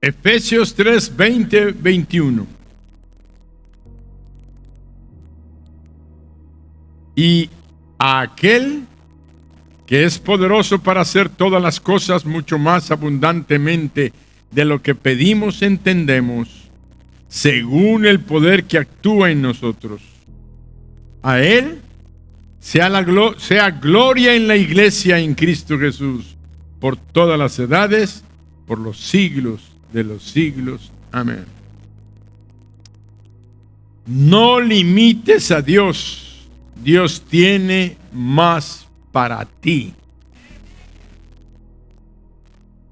Efesios 3, 20, 21. Y a aquel que es poderoso para hacer todas las cosas mucho más abundantemente de lo que pedimos, entendemos, según el poder que actúa en nosotros. A Él sea gloria en la iglesia en Cristo Jesús, por todas las edades, por los siglos de los siglos. Amén. No limites a Dios. Dios tiene más para ti.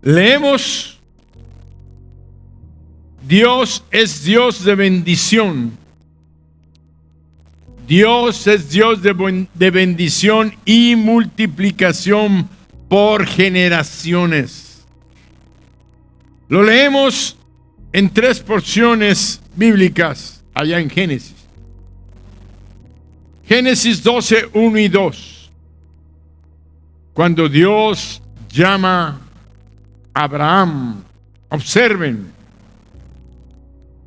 Leemos: Dios es Dios de bendición. Dios es Dios de bendición y multiplicación por generaciones. Lo leemos en 3 porciones bíblicas allá en Génesis. Génesis 12, 1 y 2. Cuando Dios llama a Abraham, observen.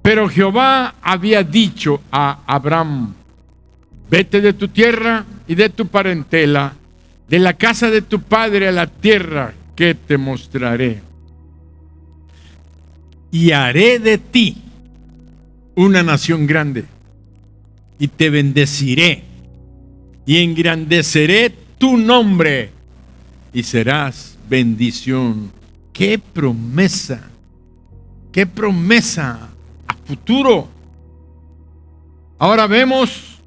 Pero Jehová había dicho a Abraham: vete de tu tierra y de tu parentela, de la casa de tu padre a la tierra que te mostraré. Y haré de ti una nación grande, y te bendeciré, y engrandeceré tu nombre, y serás bendición. ¡Qué promesa! ¡Qué promesa a futuro! Ahora vemos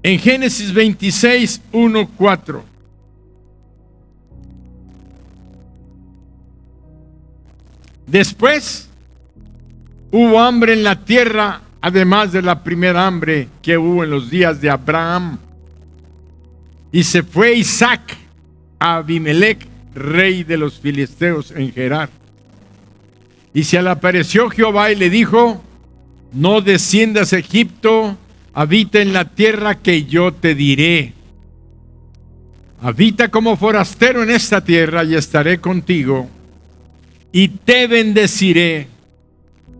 en Génesis 26, 1, 4. Después hubo hambre en la tierra, además de la primera hambre que hubo en los días de Abraham. Y se fue Isaac a Abimelech, rey de los filisteos, en Gerar. Y se le apareció Jehová y le dijo: no desciendas a Egipto, habita en la tierra que yo te diré. Habita como forastero en esta tierra y estaré contigo y te bendeciré,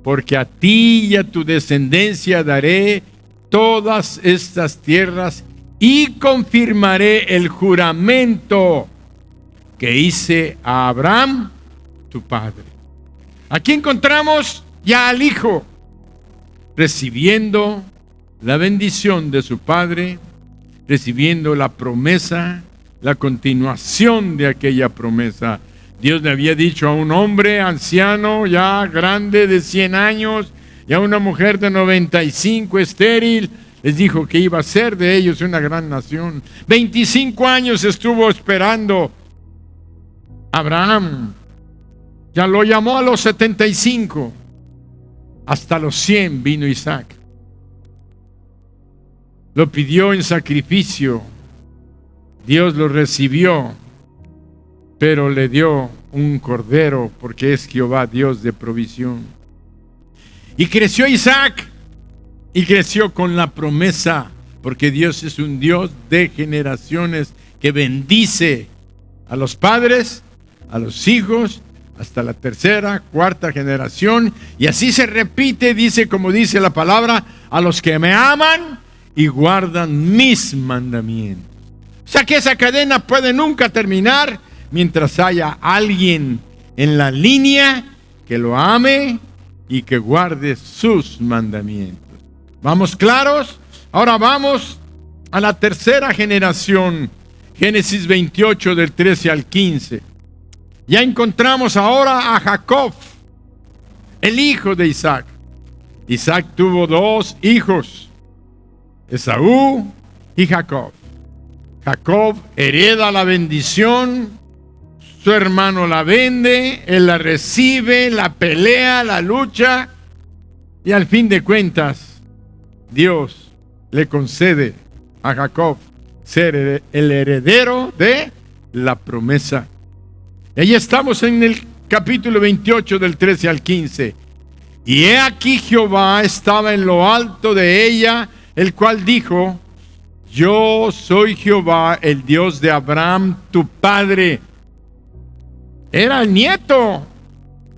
porque a ti y a tu descendencia daré todas estas tierras y confirmaré el juramento que hice a Abraham, tu padre. Aquí encontramos ya al hijo recibiendo la bendición de su padre, recibiendo la promesa, la continuación de aquella promesa. Dios le había dicho a un hombre anciano, ya grande, de 100 años, y a una mujer de 95, estéril, les dijo que iba a ser de ellos una gran nación. 25 años estuvo esperando Abraham. Ya lo llamó a los 75. Hasta los 100 vino Isaac. Lo pidió en sacrificio. Dios lo recibió, pero le dio un cordero, porque es Jehová Dios de provisión. Y creció Isaac, y creció con la promesa, porque Dios es un Dios de generaciones que bendice a los padres, a los hijos, hasta la tercera, cuarta generación, y así se repite, dice, como dice la palabra, a los que me aman y guardan mis mandamientos. O sea que esa cadena puede nunca terminar mientras haya alguien en la línea que lo ame y que guarde sus mandamientos. ¿Vamos claros? Ahora vamos a la tercera generación, Génesis 28 del 13 al 15. Ya encontramos ahora a Jacob, el hijo de Isaac. Isaac tuvo 2 hijos, Esaú y Jacob. Jacob hereda la bendición, su hermano la vende, él la recibe, la pelea, la lucha, y al fin de cuentas, Dios le concede a Jacob ser el heredero de la promesa. Y ahí estamos en el capítulo 28 del 13 al 15. Y he aquí Jehová estaba en lo alto de ella, el cual dijo: yo soy Jehová, el Dios de Abraham, tu padre. Era el nieto.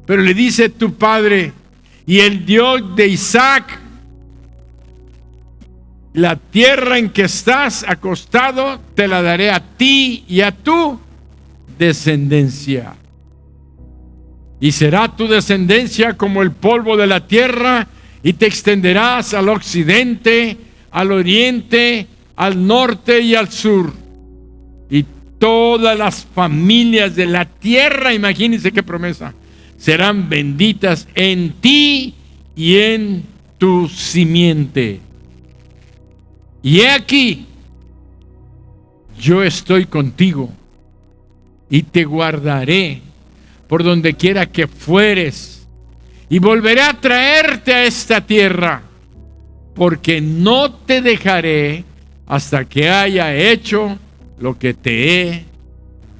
Pero le dice tu padre, y el Dios de Isaac, la tierra en que estás acostado, te la daré a ti y a tu descendencia. Y será tu descendencia como el polvo de la tierra, y te extenderás al occidente, al oriente, al norte y al sur. Y todas las familias de la tierra, imagínense qué promesa, serán benditas en ti y en tu simiente. Y he aquí, yo estoy contigo y te guardaré por donde quiera que fueres, y volveré a traerte a esta tierra, porque no te dejaré hasta que haya hecho lo que te he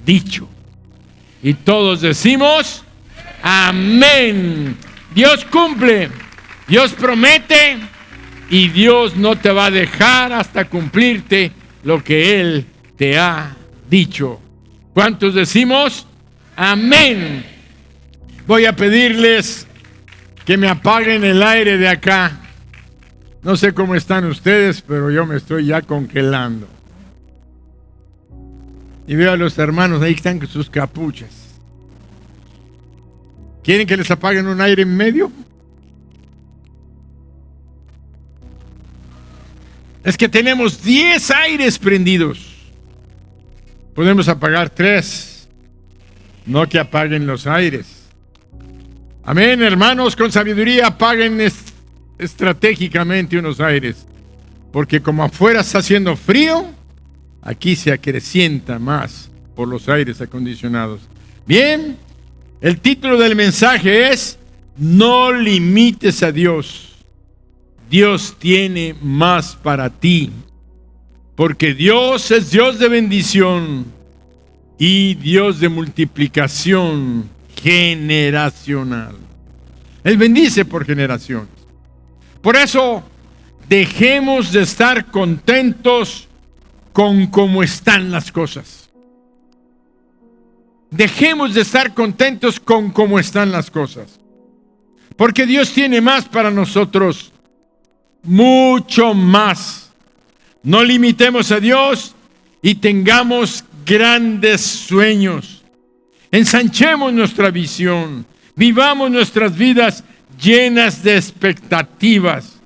dicho. Y todos decimos amén. Dios cumple, Dios promete, y Dios no te va a dejar hasta cumplirte lo que Él te ha dicho. ¿Cuántos decimos amén? Voy a pedirles que me apaguen el aire de acá. No sé cómo están ustedes, pero yo me estoy ya congelando. Y veo a los hermanos ahí que están con sus capuchas. ¿Quieren que les apaguen un aire en medio? Es que tenemos 10 aires prendidos. Podemos apagar 3. No que apaguen los aires. Amén, hermanos, con sabiduría apaguen estratégicamente unos aires. Porque como afuera está haciendo frío, aquí se acrecienta más por los aires acondicionados. Bien, el título del mensaje es: no limites a Dios. Dios tiene más para ti, porque Dios es Dios de bendición y Dios de multiplicación generacional. Él bendice por generaciones. Por eso, dejemos de estar contentos con cómo están las cosas. Dejemos de estar contentos con cómo están las cosas, porque Dios tiene más para nosotros. Mucho más. No limitemos a Dios y tengamos grandes sueños. Ensanchemos nuestra visión. Vivamos nuestras vidas llenas de expectativas.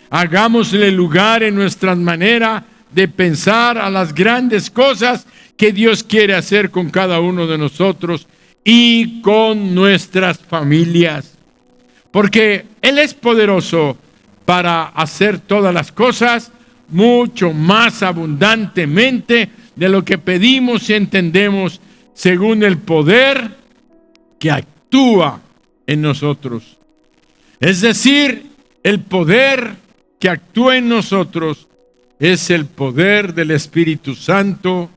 Hagámosle lugar en nuestra manera de pensar a las grandes cosas que Dios quiere hacer con cada uno de nosotros y con nuestras familias. Porque Él es poderoso para hacer todas las cosas mucho más abundantemente de lo que pedimos y entendemos, según el poder que actúa en nosotros. Es decir, el poder que actúa en nosotros es el poder del Espíritu Santo,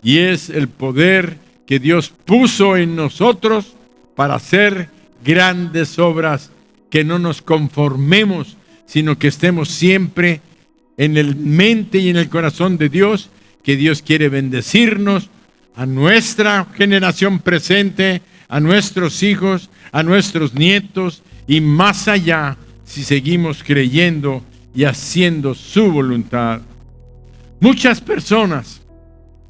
y es el poder que Dios puso en nosotros para hacer grandes obras, que no nos conformemos, sino que estemos siempre en el mente y en el corazón de Dios, que Dios quiere bendecirnos, a nuestra generación presente, a nuestros hijos, a nuestros nietos, y más allá, si seguimos creyendo y haciendo su voluntad. Muchas personas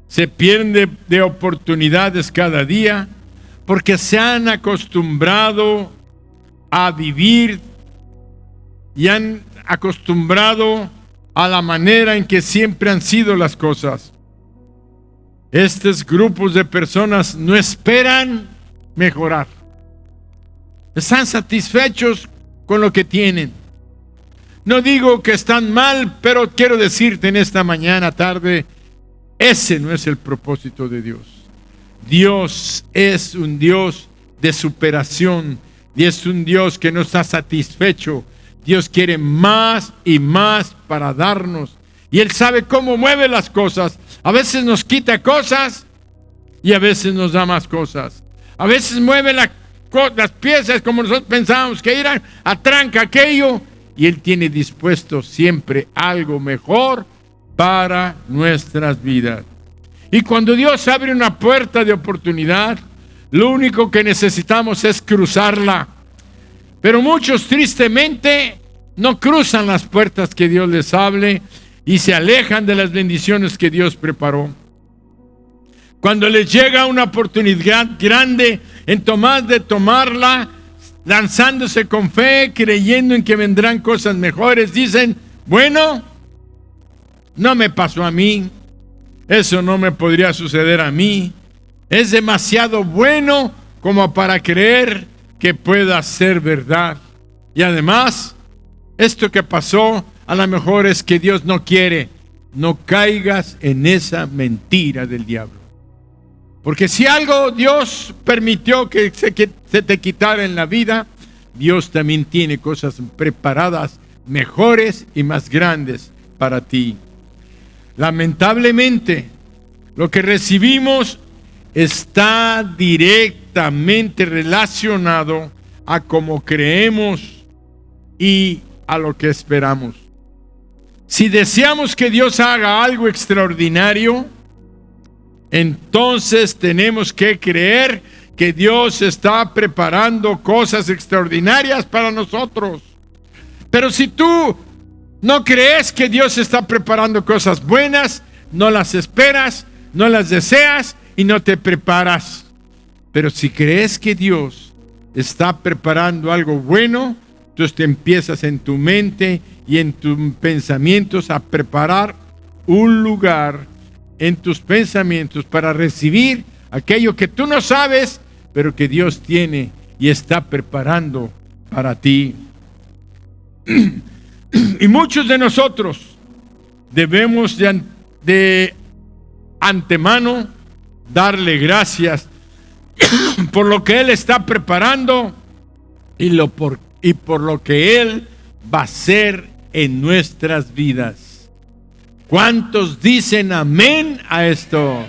se pierden de oportunidades cada día porque se han acostumbrado a vivir y han acostumbrado a la manera en que siempre han sido las cosas. Estos grupos de personas no esperan mejorar. Están satisfechos con lo que tienen. No digo que están mal, pero quiero decirte en esta mañana, tarde, ese no es el propósito de Dios. Dios es un Dios de superación, y es un Dios que no está satisfecho. Dios quiere más y más para darnos, y Él sabe cómo mueve las cosas. A veces nos quita cosas y a veces nos da más cosas. A veces mueve las piezas como nosotros pensábamos que eran, atranca aquello, y Él tiene dispuesto siempre algo mejor para nuestras vidas. Y cuando Dios abre una puerta de oportunidad, Lo único que necesitamos es cruzarla. Pero muchos tristemente no cruzan las puertas que Dios les hable y se alejan de las bendiciones que Dios preparó. Cuando les llega una oportunidad grande, en tomar de tomarla, lanzándose con fe, creyendo en que vendrán cosas mejores, dicen, bueno, no me pasó a mí, eso no me podría suceder a mí, es demasiado bueno como para creer que pueda ser verdad. Y además, esto que pasó, a lo mejor es que Dios no quiere. No caigas en esa mentira del diablo. Porque si algo Dios permitió que se te quitara en la vida, Dios también tiene cosas preparadas, mejores y más grandes para ti. Lamentablemente, lo que recibimos está directamente relacionado a cómo creemos y a lo que esperamos. Si deseamos que Dios haga algo extraordinario, entonces tenemos que creer que Dios está preparando cosas extraordinarias para nosotros. Pero si tú no crees que Dios está preparando cosas buenas, no las esperas, no las deseas y no te preparas. Pero si crees que Dios está preparando algo bueno, entonces te empiezas en tu mente y en tus pensamientos a preparar un lugar en tus pensamientos para recibir aquello que tú no sabes, pero que Dios tiene y está preparando para ti. Y muchos de nosotros debemos de antemano darle gracias por lo que Él está preparando y por lo que Él va a hacer en nuestras vidas. ¿Cuántos dicen amén a esto?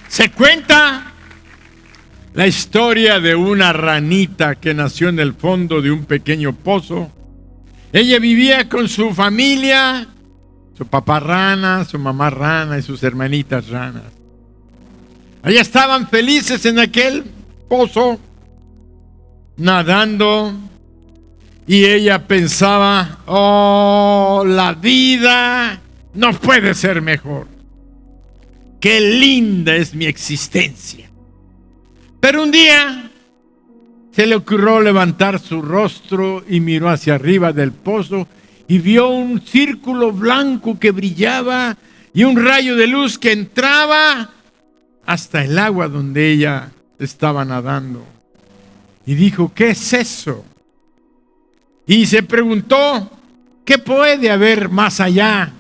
Se cuenta la historia de una ranita que nació en el fondo de un pequeño pozo. Ella vivía con su familia, su papá rana, su mamá rana y sus hermanitas ranas. Allá estaban felices en aquel pozo, nadando, y ella pensaba, oh, la vida no puede ser mejor. Qué linda es mi existencia. Pero un día se le ocurrió levantar su rostro y miró hacia arriba del pozo y vio un círculo blanco que brillaba y un rayo de luz que entraba hasta el agua donde ella estaba nadando. Y dijo, ¿qué es eso? Y se preguntó, ¿qué puede haber más allá?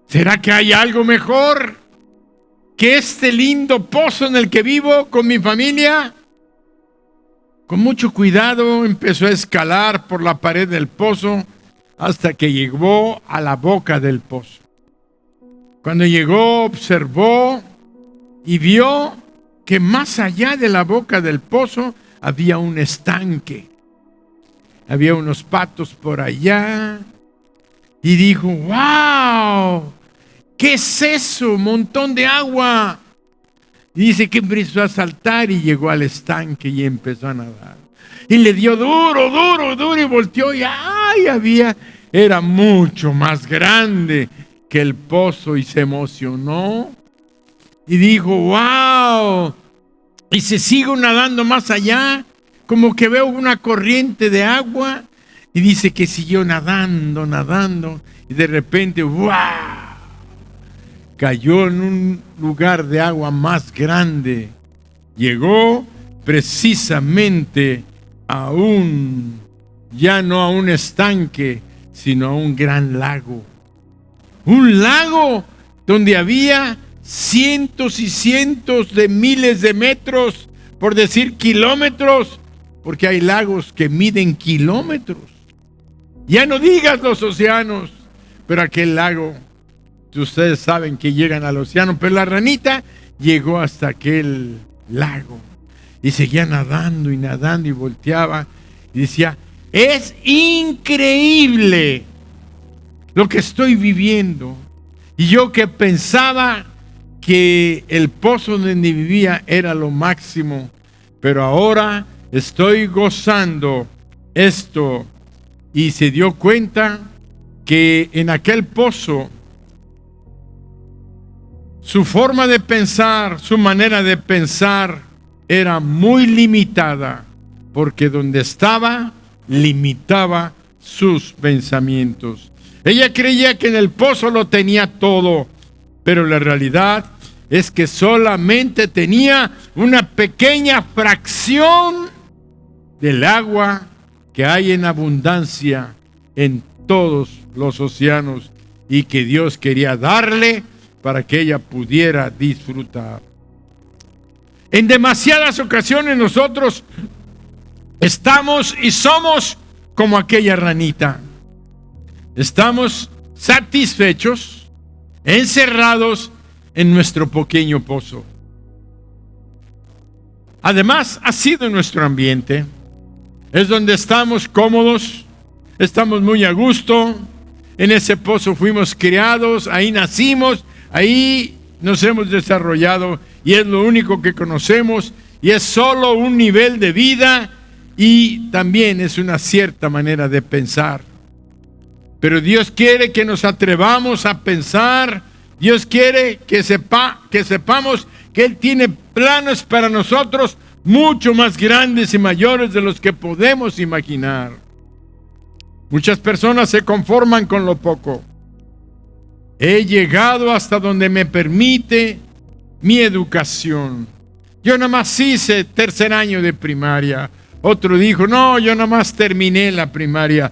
¿Será que hay algo mejor que este lindo pozo en el que vivo con mi familia? Con mucho cuidado empezó a escalar por la pared del pozo hasta que llegó a la boca del pozo. Cuando llegó, observó y vio que más allá de la boca del pozo había un estanque. Había unos patos por allá. Y dijo, ¡wow! ¿Qué es eso? Un montón de agua. Y dice que empezó a saltar y llegó al estanque y empezó a nadar. Y le dio duro y volteó y ¡ay! Era mucho más grande que el pozo y se emocionó. Y dijo, ¡wow! Y se sigue nadando más allá, como que veo una corriente de agua. Y dice que siguió nadando. Y de repente, ¡wow! Cayó en un lugar de agua más grande. Llegó precisamente ya no a un estanque, sino a un gran lago. Un lago donde había cientos y cientos de miles de metros, por decir kilómetros, porque hay lagos que miden kilómetros. Ya no digas los océanos, pero aquel lago, ustedes saben que llegan al océano, pero la ranita llegó hasta aquel lago y seguía nadando y volteaba y decía, es increíble lo que estoy viviendo. Y yo que pensaba que el pozo donde vivía era lo máximo, pero ahora estoy gozando esto. Y se dio cuenta que en aquel pozo su forma de pensar, su manera de pensar era muy limitada, porque donde estaba limitaba sus pensamientos. Ella creía que en el pozo lo tenía todo, pero la realidad es que solamente tenía una pequeña fracción del agua que hay en abundancia en todos los océanos y que Dios quería darle para que ella pudiera disfrutar. En demasiadas ocasiones nosotros estamos y somos como aquella ranita. Estamos satisfechos, encerrados en nuestro pequeño pozo. Además, ha sido nuestro ambiente. Es donde estamos cómodos, estamos muy a gusto. En ese pozo fuimos criados, ahí nacimos, ahí nos hemos desarrollado y es lo único que conocemos y es solo un nivel de vida y también es una cierta manera de pensar. Pero Dios quiere que nos atrevamos a pensar. Dios quiere que sepamos que Él tiene planes para nosotros mucho más grandes y mayores de los que podemos imaginar. Muchas personas se conforman con lo poco. He llegado hasta donde me permite mi educación. Yo nada más hice tercer año de primaria. Otro dijo, no, yo nada más terminé la primaria.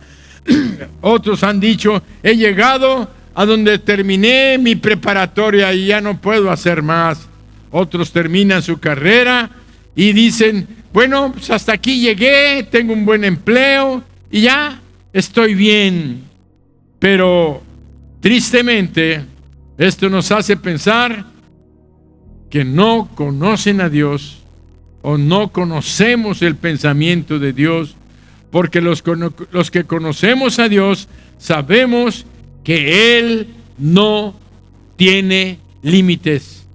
Otros han dicho, he llegado a donde terminé mi preparatoria y ya no puedo hacer más. Otros terminan su carrera y dicen, bueno, pues hasta aquí llegué, tengo un buen empleo y ya estoy bien. Pero tristemente, esto nos hace pensar que no conocen a Dios o no conocemos el pensamiento de Dios, porque los que conocemos a Dios sabemos que Él no tiene límites.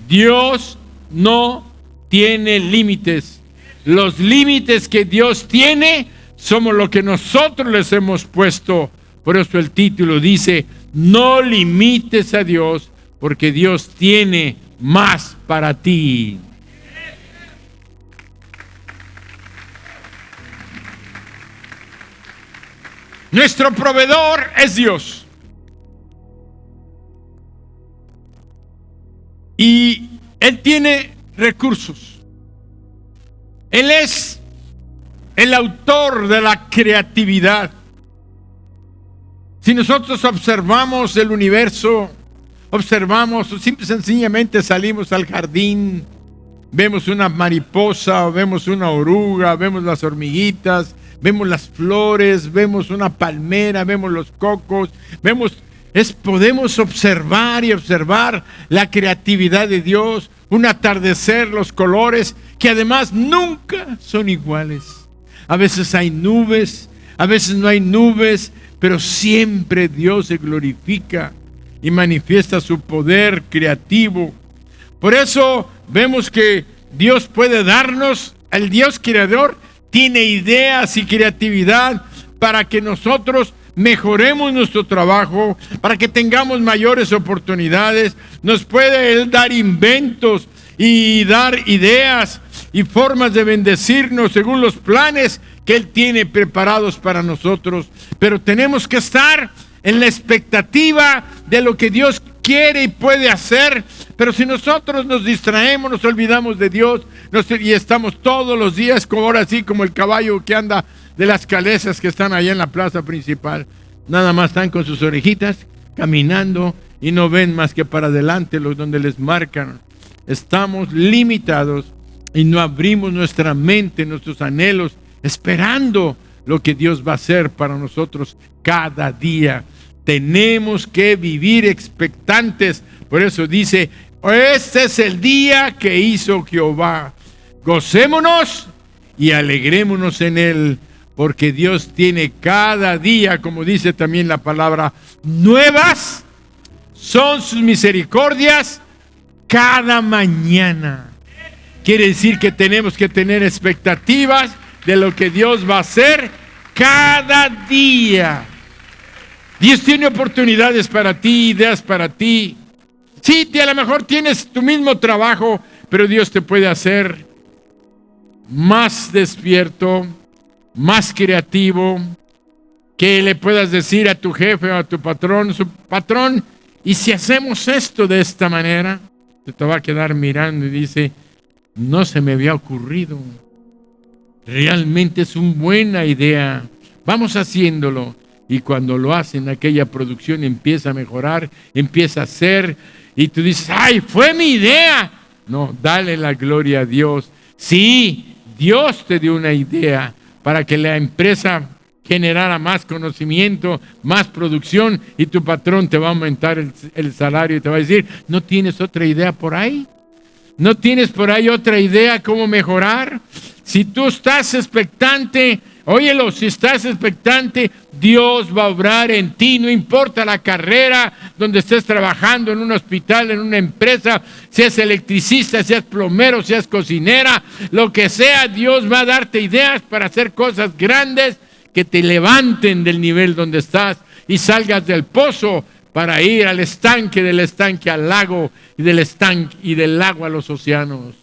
Dios no tiene límites. Los límites que Dios tiene somos lo que nosotros les hemos puesto. Por eso el título dice, no limites a Dios, porque Dios tiene más para ti. Nuestro proveedor es Dios. Y Él tiene recursos. Él es el autor de la creatividad. Si nosotros observamos el universo, observamos, o simple y sencillamente salimos al jardín, vemos una mariposa, o vemos una oruga, vemos las hormiguitas, vemos las flores, vemos una palmera, vemos los cocos, podemos observar y observar la creatividad de Dios, un atardecer, los colores, que además nunca son iguales. A veces hay nubes, a veces no hay nubes, pero siempre Dios se glorifica y manifiesta su poder creativo. Por eso vemos que Dios puede darnos, el Dios creador tiene ideas y creatividad para que nosotros mejoremos nuestro trabajo, para que tengamos mayores oportunidades. Nos puede Él dar inventos y dar ideas y formas de bendecirnos según los planes que Él tiene preparados para nosotros. Pero tenemos que estar en la expectativa de lo que Dios quiere y puede hacer. Pero si nosotros nos distraemos, nos olvidamos de Dios y estamos todos los días, como ahora sí, como el caballo que anda de las calesas que están allá en la plaza principal, nada más están con sus orejitas caminando y no ven más que para adelante donde les marcan. Estamos limitados y no abrimos nuestra mente, nuestros anhelos, esperando lo que Dios va a hacer para nosotros cada día. Tenemos que vivir expectantes. Por eso dice, este es el día que hizo Jehová. Gocémonos y alegrémonos en Él, porque Dios tiene cada día, como dice también la palabra, nuevas son sus misericordias cada mañana. Quiere decir que tenemos que tener expectativas de lo que Dios va a hacer cada día. Dios tiene oportunidades para ti, ideas para ti. Sí, a lo mejor tienes tu mismo trabajo, pero Dios te puede hacer más despierto, más creativo, que le puedas decir a tu jefe o a tu patrón, su patrón, y si hacemos esto de esta manera, te va a quedar mirando y dice, no se me había ocurrido. Realmente es una buena idea. Vamos haciéndolo. Y cuando lo hacen, aquella producción empieza a mejorar, empieza a ser, y tú dices, ¡ay, fue mi idea! No, dale la gloria a Dios. Sí, Dios te dio una idea para que la empresa generara más conocimiento, más producción, y tu patrón te va a aumentar el salario y te va a decir, ¿no tienes otra idea por ahí? ¿No tienes por ahí otra idea cómo mejorar? Si tú estás expectante, óyelo, si estás expectante, Dios va a obrar en ti, no importa la carrera donde estés trabajando, en un hospital, en una empresa, seas electricista, seas plomero, seas cocinera, lo que sea, Dios va a darte ideas para hacer cosas grandes que te levanten del nivel donde estás y salgas del pozo para ir al estanque, del estanque al lago y del estanque y del lago a los océanos.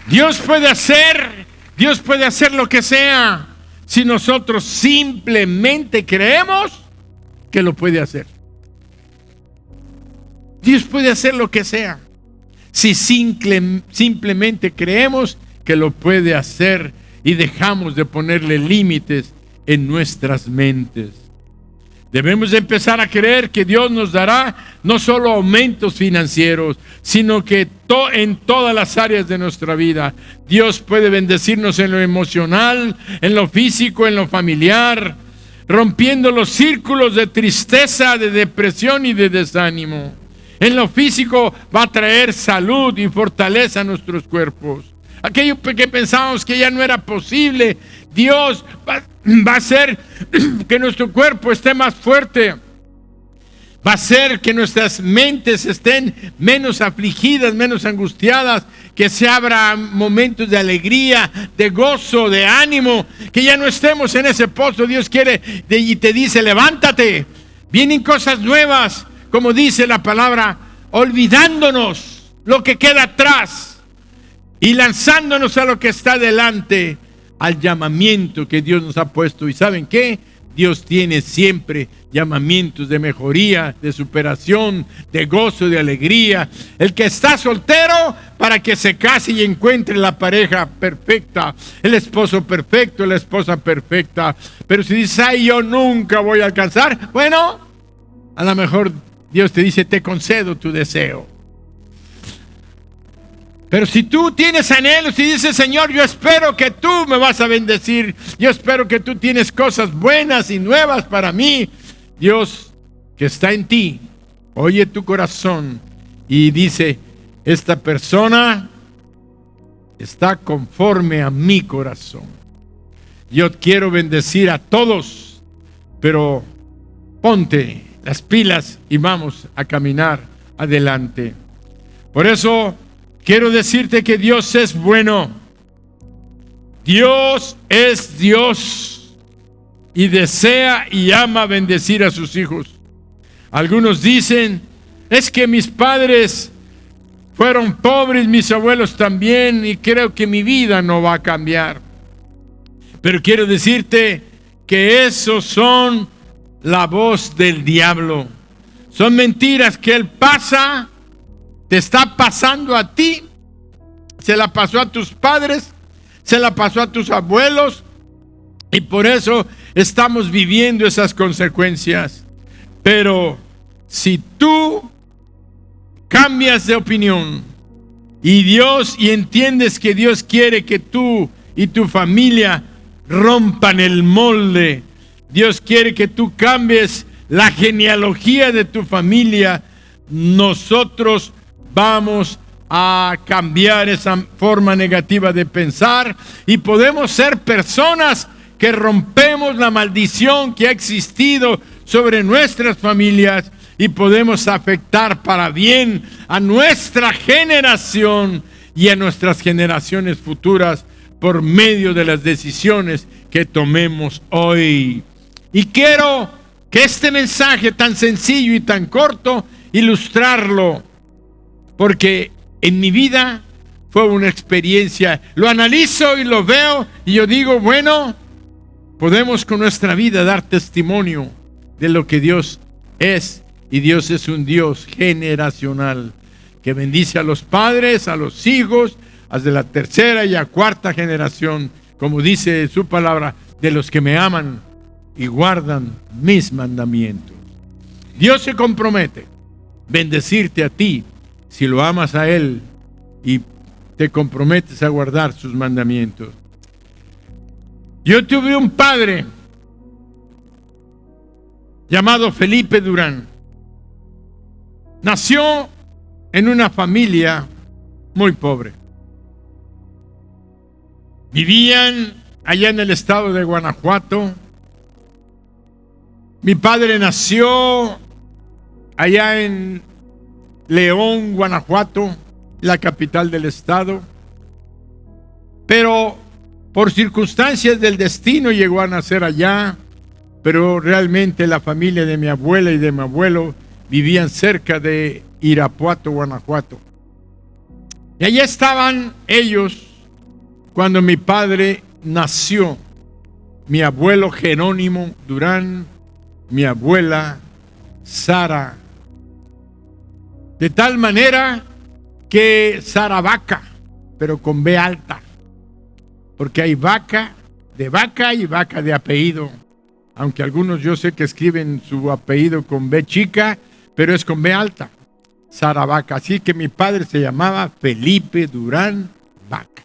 Dios puede hacer lo que sea si nosotros simplemente creemos que lo puede hacer. Dios puede hacer lo que sea si simplemente creemos que lo puede hacer y dejamos de ponerle límites en nuestras mentes. Debemos de empezar a creer que Dios nos dará no solo aumentos financieros, sino que en todas las áreas de nuestra vida. Dios puede bendecirnos en lo emocional, en lo físico, en lo familiar, rompiendo los círculos de tristeza, de depresión y de desánimo. En lo físico va a traer salud y fortaleza a nuestros cuerpos. Aquello que pensábamos que ya no era posible, Dios va a hacer que nuestro cuerpo esté más fuerte. Va a hacer que nuestras mentes estén menos afligidas, menos angustiadas, que se abran momentos de alegría, de gozo, de ánimo, que ya no estemos en ese pozo. Dios quiere y te dice, levántate, vienen cosas nuevas, como dice la palabra, olvidándonos lo que queda atrás y lanzándonos a lo que está delante, al llamamiento que Dios nos ha puesto. ¿Y saben qué? Dios tiene siempre llamamientos de mejoría, de superación, de gozo, de alegría. El que está soltero, para que se case y encuentre la pareja perfecta, el esposo perfecto, la esposa perfecta. Pero si dices, ay, yo nunca voy a alcanzar, bueno, a lo mejor Dios te dice, te concedo tu deseo. Pero si tú tienes anhelos y dices, Señor, yo espero que tú me vas a bendecir, yo espero que tú tienes cosas buenas y nuevas para mí, Dios que está en ti, oye tu corazón y dice, esta persona está conforme a mi corazón. Yo quiero bendecir a todos, pero ponte las pilas y vamos a caminar adelante. Por eso quiero decirte que Dios es bueno. Dios es Dios y desea y ama bendecir a sus hijos. Algunos dicen, es que mis padres fueron pobres, mis abuelos también, y creo que mi vida no va a cambiar. Pero quiero decirte que esos son la voz del diablo. Son mentiras que él pasa, te está pasando a ti, se la pasó a tus padres, se la pasó a tus abuelos, y por eso estamos viviendo esas consecuencias. Pero si tú cambias de opinión y entiendes que Dios quiere que tú y tu familia rompan el molde, Dios quiere que tú cambies la genealogía de tu familia, nosotros vamos a cambiar esa forma negativa de pensar y podemos ser personas que rompemos la maldición que ha existido sobre nuestras familias y podemos afectar para bien a nuestra generación y a nuestras generaciones futuras por medio de las decisiones que tomemos hoy. Y quiero que este mensaje tan sencillo y tan corto ilustrarlo, porque en mi vida fue una experiencia. Lo analizo y lo veo y yo digo, bueno, podemos con nuestra vida dar testimonio de lo que Dios es. Y Dios es un Dios generacional que bendice a los padres, a los hijos, hasta la tercera y a cuarta generación, como dice su palabra, de los que me aman y guardan mis mandamientos. Dios se compromete a bendecirte a ti si lo amas a Él y te comprometes a guardar sus mandamientos. Yo tuve un padre llamado Felipe Durán. Nació en una familia muy pobre. Vivían allá en el estado de Guanajuato. Mi padre nació allá en León, Guanajuato, la capital del estado. Pero por circunstancias del destino llegó a nacer allá. Pero realmente la familia de mi abuela y de mi abuelo vivían cerca de Irapuato, Guanajuato. Y allá estaban ellos cuando mi padre nació. Mi abuelo Jerónimo Durán, mi abuela Sara. De tal manera que Sara Vaca, pero con B alta. Porque hay vaca de vaca y vaca de apellido. Aunque algunos yo sé que escriben su apellido con B chica, pero es con B alta, Sara Vaca. Así que mi padre se llamaba Felipe Durán Vaca.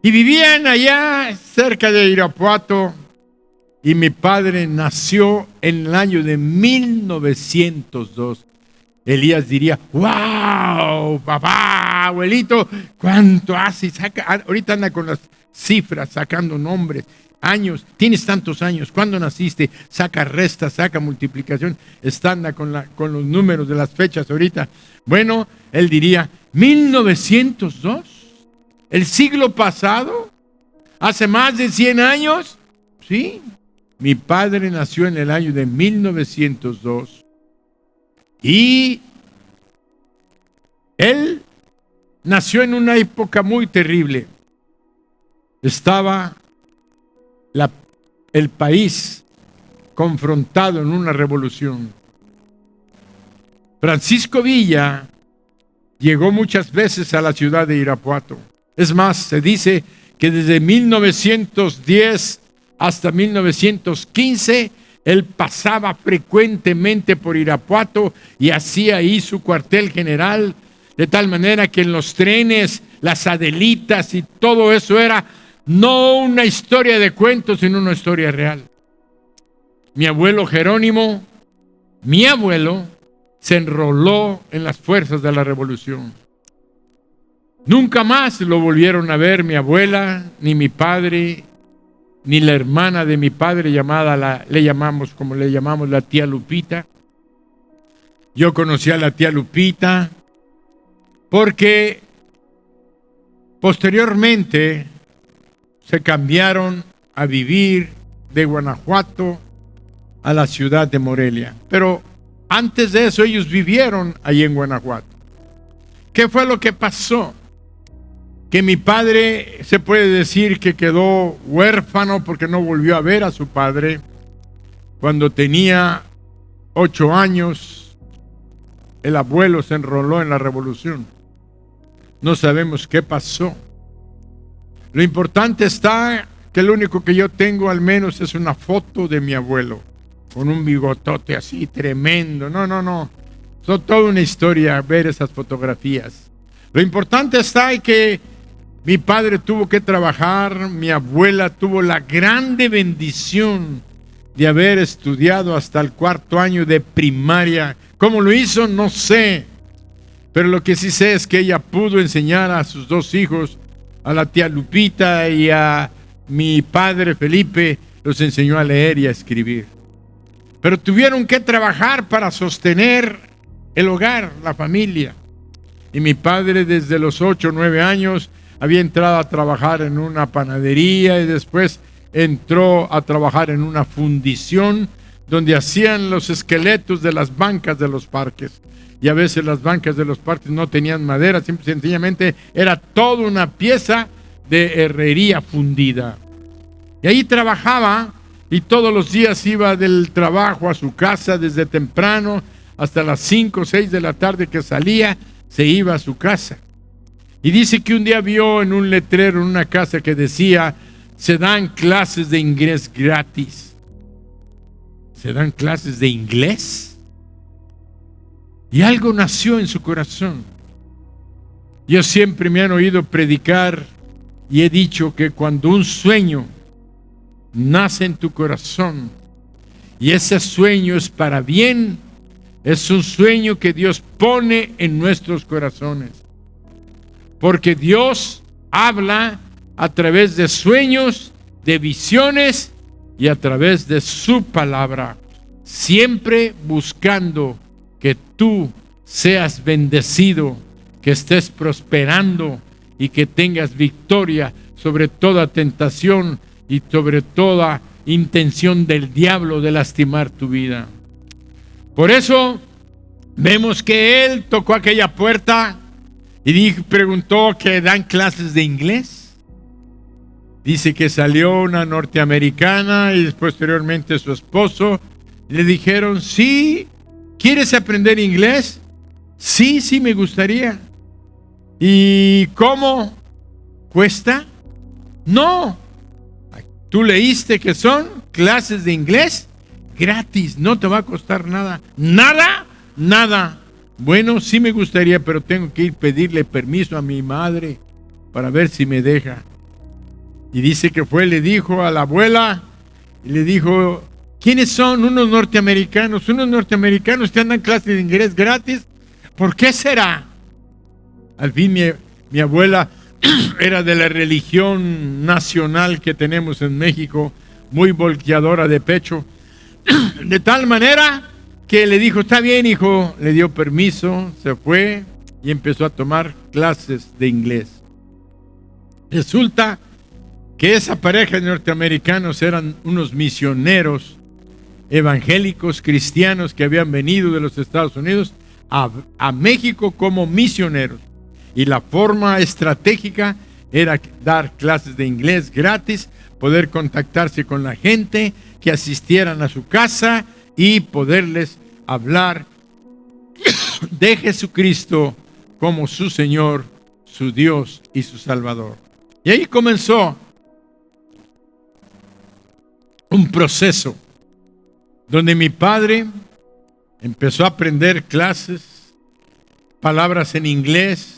Y vivían allá cerca de Irapuato. Y mi padre nació en el año de 1902. Elías diría, wow, papá, abuelito, ¿cuánto hace? Ahorita anda con las cifras, sacando nombres. Años, tienes tantos años, ¿cuándo naciste? Saca resta, saca multiplicación, anda con los números de las fechas ahorita. Bueno, él diría, 1902, el siglo pasado, hace más de 100 años, sí. Mi padre nació en el año de 1902 y él nació en una época muy terrible. Estaba el país confrontado en una revolución. Francisco Villa llegó muchas veces a la ciudad de Irapuato. Es más, se dice que desde 1910 hasta 1915 él pasaba frecuentemente por Irapuato y hacía ahí su cuartel general, de tal manera que en los trenes, las Adelitas y todo eso era no una historia de cuentos, sino una historia real. Mi abuelo Jerónimo, se enroló en las fuerzas de la revolución. Nunca más lo volvieron a ver mi abuela, ni mi padre, ni la hermana de mi padre le llamamos la tía Lupita. Yo conocí a la tía Lupita porque posteriormente se cambiaron a vivir de Guanajuato a la ciudad de Morelia. Pero antes de eso ellos vivieron allí en Guanajuato. ¿Qué fue lo que pasó? Que mi padre se puede decir que quedó huérfano porque no volvió a ver a su padre. Cuando tenía 8 años, el abuelo se enroló en la revolución. No sabemos qué pasó. Lo importante está que lo único que yo tengo al menos es una foto de mi abuelo, con un bigotote así tremendo. No. Es toda una historia ver esas fotografías. Lo importante está en que mi padre tuvo que trabajar, mi abuela tuvo la grande bendición de haber estudiado hasta el 4º año de primaria. ¿Cómo lo hizo? No sé. Pero lo que sí sé es que ella pudo enseñar a sus 2 hijos, a la tía Lupita y a mi padre Felipe, los enseñó a leer y a escribir. Pero tuvieron que trabajar para sostener el hogar, la familia. Y mi padre desde los 8 o 9 años había entrado a trabajar en una panadería y después entró a trabajar en una fundición donde hacían los esqueletos de las bancas de los parques. Y a veces las bancas de los parques no tenían madera, sencillamente era toda una pieza de herrería fundida. Y ahí trabajaba y todos los días iba del trabajo a su casa desde temprano hasta las 5 o 6 de la tarde que salía, se iba a su casa. Y dice que un día vio en un letrero en una casa que decía: se dan clases de inglés gratis. ¿Se dan clases de inglés? Y algo nació en su corazón. Yo siempre me han oído predicar y he dicho que cuando un sueño nace en tu corazón y ese sueño es para bien, es un sueño que Dios pone en nuestros corazones. Porque Dios habla a través de sueños, de visiones y a través de su palabra, siempre buscando que tú seas bendecido, que estés prosperando y que tengas victoria sobre toda tentación y sobre toda intención del diablo de lastimar tu vida. Por eso vemos que él tocó aquella puerta y preguntó que dan clases de inglés. Dice que salió una norteamericana y posteriormente su esposo. Le dijeron: sí, ¿quieres aprender inglés? Sí, sí, me gustaría. ¿Y cómo? ¿Cuesta? No. ¿Tú leíste que son clases de inglés? Gratis, no te va a costar nada. ¿Nada? Nada. Bueno, sí me gustaría, pero tengo que ir a pedirle permiso a mi madre para ver si me deja. Y dice que fue, le dijo a la abuela, y le dijo: ¿quiénes son? Unos norteamericanos que andan clases de inglés gratis. ¿Por qué será? Al fin mi abuela era de la religión nacional que tenemos en México, muy volteadora de pecho, de tal manera que le dijo: está bien, hijo. Le dio permiso, se fue y empezó a tomar clases de inglés. Resulta que esa pareja de norteamericanos eran unos misioneros evangélicos cristianos que habían venido de los Estados Unidos a México como misioneros. Y la forma estratégica era dar clases de inglés gratis, poder contactarse con la gente, que asistieran a su casa y poderles hablar de Jesucristo como su Señor, su Dios y su Salvador. Y ahí comenzó un proceso donde mi padre empezó a aprender clases, palabras en inglés,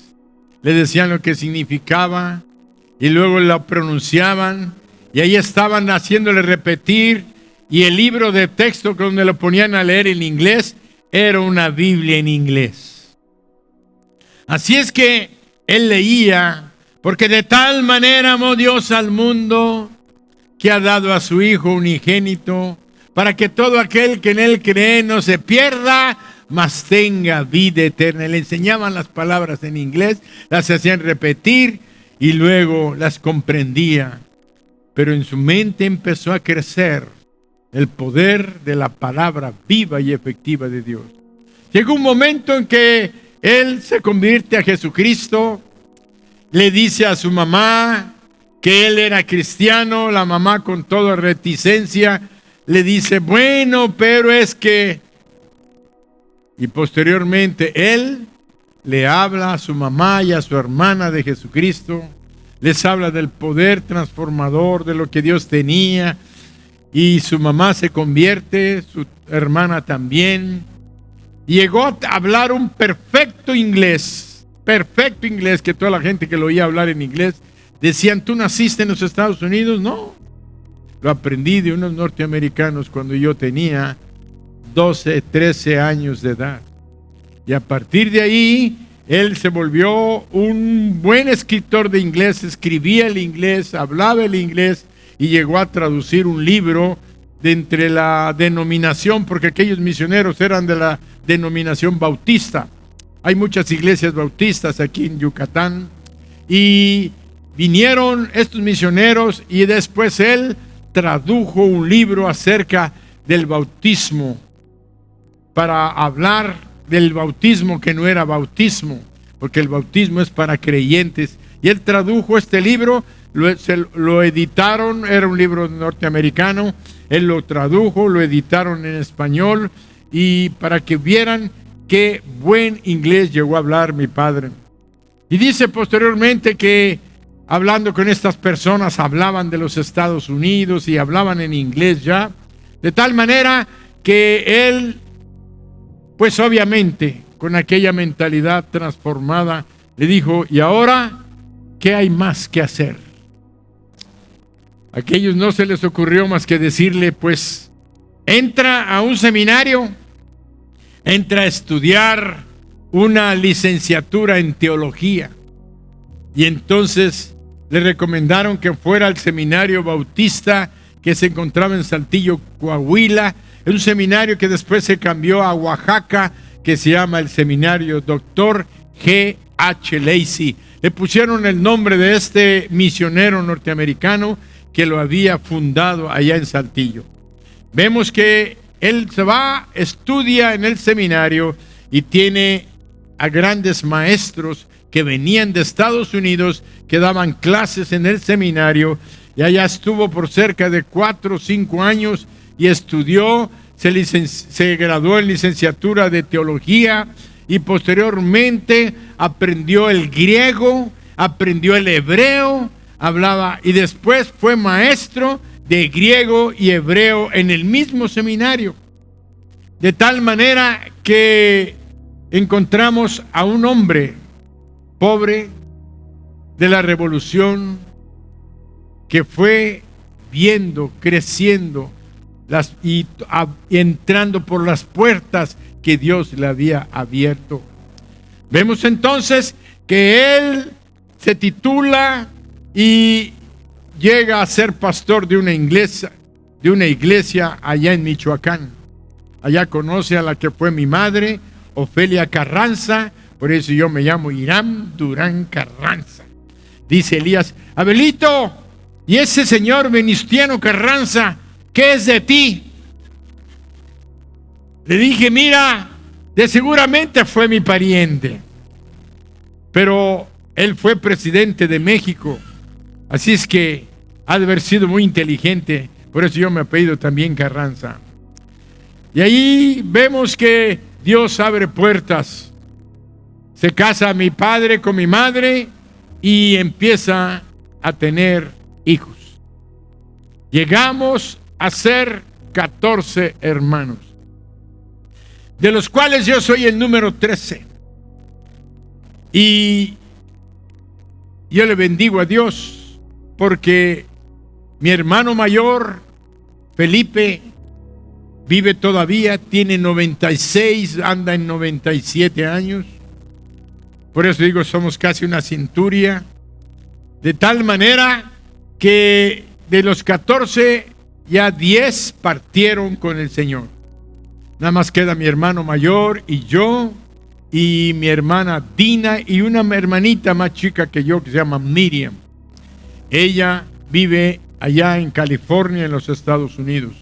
le decían lo que significaba y luego lo pronunciaban y ahí estaban haciéndole repetir, y el libro de texto donde lo ponían a leer en inglés era una Biblia en inglés. Así es que él leía: porque de tal manera amó Dios al mundo que ha dado a su Hijo unigénito, para que todo aquel que en él cree no se pierda, mas tenga vida eterna. Le enseñaban las palabras en inglés, las hacían repetir y luego las comprendía. Pero en su mente empezó a crecer el poder de la palabra viva y efectiva de Dios. Llegó un momento en que él se convierte a Jesucristo, le dice a su mamá que él era cristiano. La mamá, con toda reticencia, le dice: bueno, pero es que... Y posteriormente él le habla a su mamá y a su hermana de Jesucristo, les habla del poder transformador de lo que Dios tenía, y su mamá se convierte, su hermana también. Llegó a hablar un perfecto inglés, que toda la gente que lo oía hablar en inglés decían: ¿tú naciste en los Estados Unidos? No, lo aprendí de unos norteamericanos cuando yo tenía 12, 13 años de edad. Y a partir de ahí Él se volvió un buen escritor de inglés, escribía el inglés, hablaba el inglés y llegó a traducir un libro de entre la denominación, porque aquellos misioneros eran de la denominación bautista. Hay muchas iglesias bautistas aquí en Yucatán y vinieron estos misioneros y después él tradujo un libro acerca del bautismo para hablar del bautismo que no era bautismo, porque el bautismo es para creyentes. Y él tradujo este libro, lo editaron, era un libro norteamericano, él lo tradujo, lo editaron en español y para que vieran qué buen inglés llegó a hablar mi padre. Y dice posteriormente que hablando con estas personas hablaban de los Estados Unidos y hablaban en inglés ya, de tal manera que él, pues obviamente con aquella mentalidad transformada, le dijo, ¿y ahora qué hay más que hacer? A aquellos no se les ocurrió más que decirle, pues entra a un seminario, entra a estudiar una licenciatura en teología. Y entonces le recomendaron que fuera al seminario bautista que se encontraba en Saltillo, Coahuila. Es un seminario que después se cambió a Oaxaca, que se llama el seminario Dr. G.H. Lacey. Le pusieron el nombre de este misionero norteamericano que lo había fundado allá en Saltillo. Vemos que él se va, estudia en el seminario y tiene a grandes maestros que venían de Estados Unidos, que daban clases en el seminario, y allá estuvo por cerca de 4 o 5 años y estudió, se graduó en licenciatura de teología y posteriormente aprendió el griego, aprendió el hebreo, hablaba y después fue maestro de griego y hebreo en el mismo seminario. De tal manera que encontramos a un hombre pobre de la revolución que fue viendo, creciendo y entrando por las puertas que Dios le había abierto. Vemos entonces que él se titula y llega a ser pastor de una iglesia allá en Michoacán. Allá conoce a la que fue mi madre, Ofelia Carranza, por eso yo me llamo Irán Durán Carranza. Dice Elías, Abelito, ¿y ese señor Venustiano Carranza, qué es de ti? Le dije, mira, de seguramente fue mi pariente, pero él fue presidente de México, así es que ha de haber sido muy inteligente, por eso yo me apellido también Carranza. Y ahí vemos que Dios abre puertas. Se casa mi padre con mi madre y empieza a tener hijos. Llegamos a ser 14 hermanos, de los cuales yo soy el número 13. Y yo le bendigo a Dios porque mi hermano mayor, Felipe, vive todavía, tiene 96, anda en 97 años. Por eso digo, somos casi una centuria. De tal manera que de los 14, ya 10 partieron con el Señor. Nada más queda mi hermano mayor y yo, y mi hermana Dina, y una hermanita más chica que yo que se llama Miriam. Ella vive allá en California, en los Estados Unidos.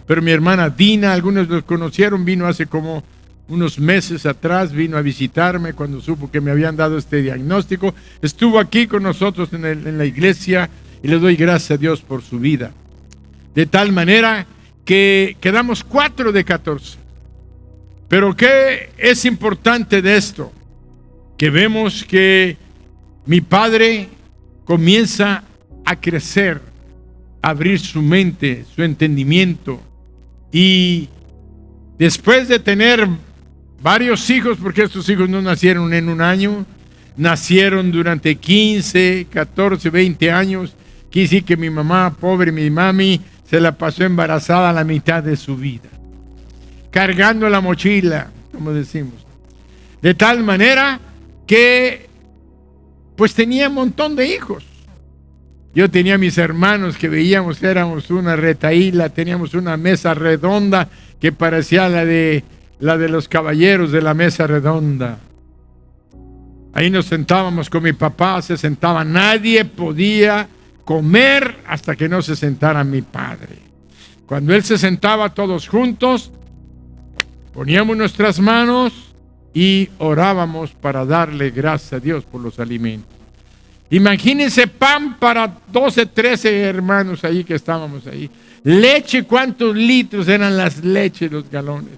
Pero mi hermana Dina, algunos los conocieron, vino hace como unos meses atrás, vino a visitarme cuando supo que me habían dado este diagnóstico. Estuvo aquí con nosotros en la iglesia y le doy gracias a Dios por su vida. De tal manera que quedamos 4 de 14. Pero ¿qué es importante de esto? Que vemos que mi padre comienza a crecer, a abrir su mente, su entendimiento. Y después de tener varios hijos, porque estos hijos no nacieron en un año, nacieron durante 15, 14, 20 años. Quiere decir que mi mamá, pobre mi mami, se la pasó embarazada a la mitad de su vida, cargando la mochila, como decimos. De tal manera que pues tenía un montón de hijos. Yo tenía mis hermanos que veíamos, éramos una retaíla, teníamos una mesa redonda que parecía la de los caballeros de la mesa redonda. Ahí nos sentábamos con mi papá, se sentaba, nadie podía comer hasta que no se sentara mi padre. Cuando él se sentaba todos juntos, poníamos nuestras manos y orábamos para darle gracias a Dios por los alimentos. Imagínense pan para 12, 13 hermanos ahí que estábamos ahí. Leche, ¿cuántos litros eran las leches, los galones?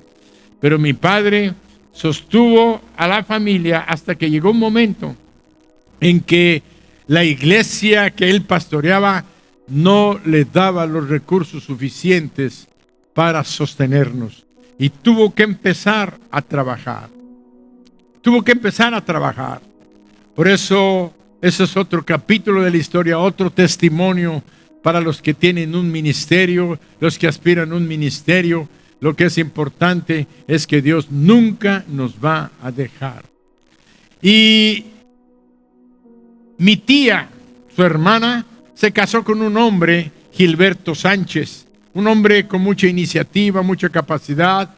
Pero mi padre sostuvo a la familia hasta que llegó un momento en que la iglesia que él pastoreaba no le daba los recursos suficientes para sostenernos. Y tuvo que empezar a trabajar. Por eso, ese es otro capítulo de la historia, otro testimonio para los que tienen un ministerio, los que aspiran a un ministerio. Lo que es importante es que Dios nunca nos va a dejar. Y mi tía, su hermana, se casó con un hombre, Gilberto Sánchez, un hombre con mucha iniciativa, mucha capacidad,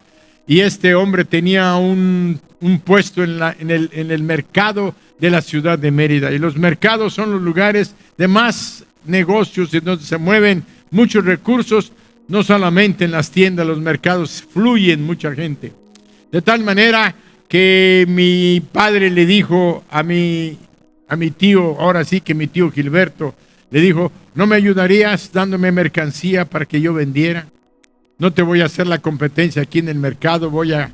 y este hombre tenía un puesto en el mercado de la ciudad de Mérida. Y los mercados son los lugares de más negocios en donde se mueven muchos recursos. No solamente en las tiendas, los mercados fluyen mucha gente. De tal manera que mi padre le dijo a mi tío, ahora sí que mi tío Gilberto, le dijo: ¿no me ayudarías dándome mercancía para que yo vendiera? No te voy a hacer la competencia aquí en el mercado, voy a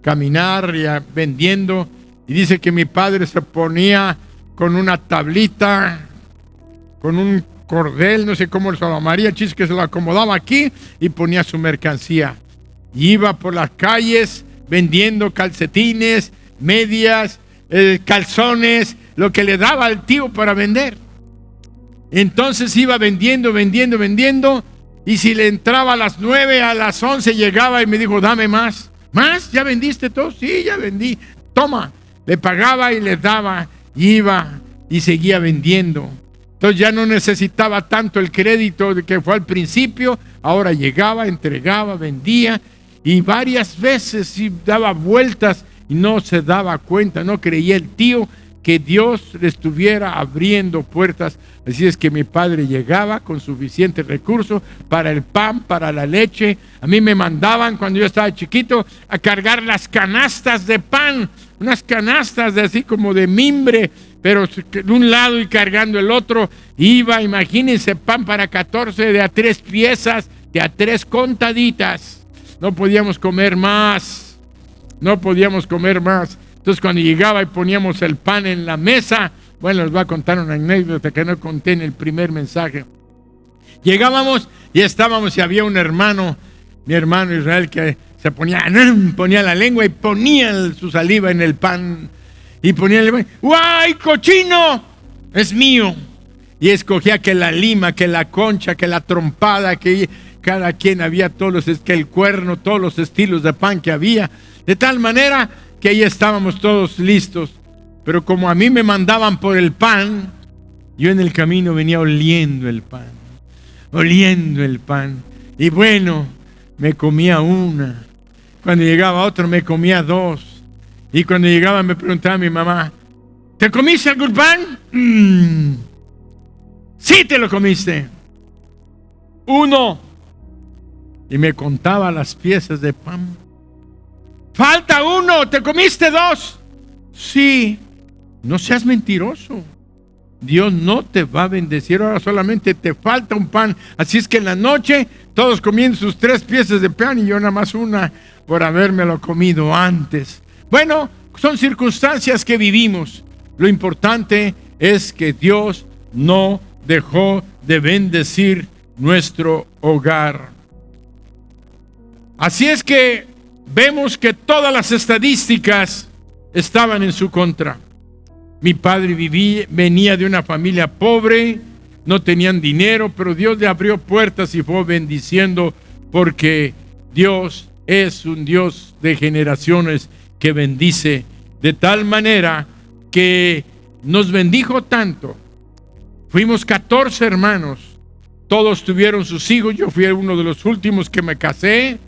caminar ya vendiendo. Y dice que mi padre se ponía con una tablita, con un cordel, no sé cómo se lo llamaría, chis, que se lo acomodaba aquí y ponía su mercancía. Y iba por las calles vendiendo calcetines, medias, calzones, lo que le daba al tío para vender. Entonces iba vendiendo, y si le entraba a las 9, a las 11 llegaba y me dijo: dame más. ¿Más? ¿Ya vendiste todo? Sí, ya vendí. Toma. Le pagaba y le daba, iba y seguía vendiendo. Entonces ya no necesitaba tanto el crédito que fue al principio. Ahora llegaba, entregaba, vendía, y varias veces sí daba vueltas y no se daba cuenta, no creía el tío que Dios le estuviera abriendo puertas. Así es que mi padre llegaba con suficiente recurso para el pan, para la leche. A mí me mandaban, cuando yo estaba chiquito, a cargar las canastas de pan, unas canastas de así como de mimbre, pero de un lado y cargando el otro. Iba, imagínense, pan para 14, de a 3 piezas, de a 3 contaditas. No podíamos comer más. Entonces cuando llegaba y poníamos el pan en la mesa, bueno, les voy a contar una anécdota que no conté en el primer mensaje. Llegábamos y estábamos, y había un hermano, mi hermano Israel, que se ponía la lengua y ponía su saliva en el pan. Y ponía el pan. ¡Guay, cochino! Es mío. Y escogía que la lima, que la concha, que la trompada, que cada quien había que el cuerno, todos los estilos de pan que había. De tal manera que ahí estábamos todos listos. Pero como a mí me mandaban por el pan, yo en el camino venía oliendo el pan. Y bueno, me comía una. Cuando llegaba otro, me comía 2. Y cuando llegaba, me preguntaba a mi mamá: ¿te comiste algún pan? Sí, te lo comiste. 1. Y me contaba las piezas de pan. Falta 1, ¿te comiste 2? Sí. No seas mentiroso. Dios no te va a bendecir, ahora solamente te falta un pan. Así es que en la noche todos comiendo sus 3 piezas de pan y yo nada más una por habérmelo comido antes. Bueno, son circunstancias que vivimos. Lo importante es que Dios no dejó de bendecir nuestro hogar. Así es que vemos que todas las estadísticas estaban en su contra. Mi padre venía de una familia pobre, no tenían dinero, pero Dios le abrió puertas y fue bendiciendo, porque Dios es un Dios de generaciones que bendice, de tal manera que nos bendijo tanto. Fuimos 14 hermanos, todos tuvieron sus hijos, yo fui uno de los últimos que me casé,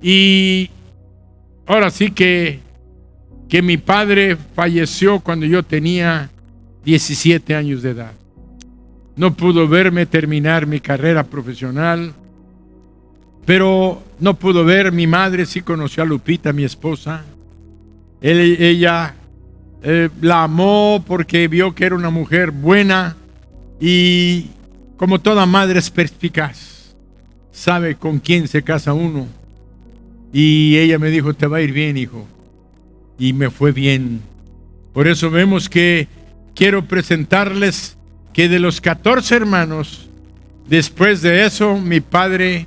y ahora sí que mi padre falleció cuando yo tenía 17 años de edad. No pudo verme terminar mi carrera profesional, pero no pudo ver. Mi madre sí conoció a Lupita, mi esposa. Ella la amó porque vio que era una mujer buena, y como toda madre es perspicaz, sabe con quién se casa uno. Y ella me dijo: te va a ir bien, hijo. Y me fue bien. Por eso vemos que quiero presentarles que de los 14 hermanos, después de eso, mi padre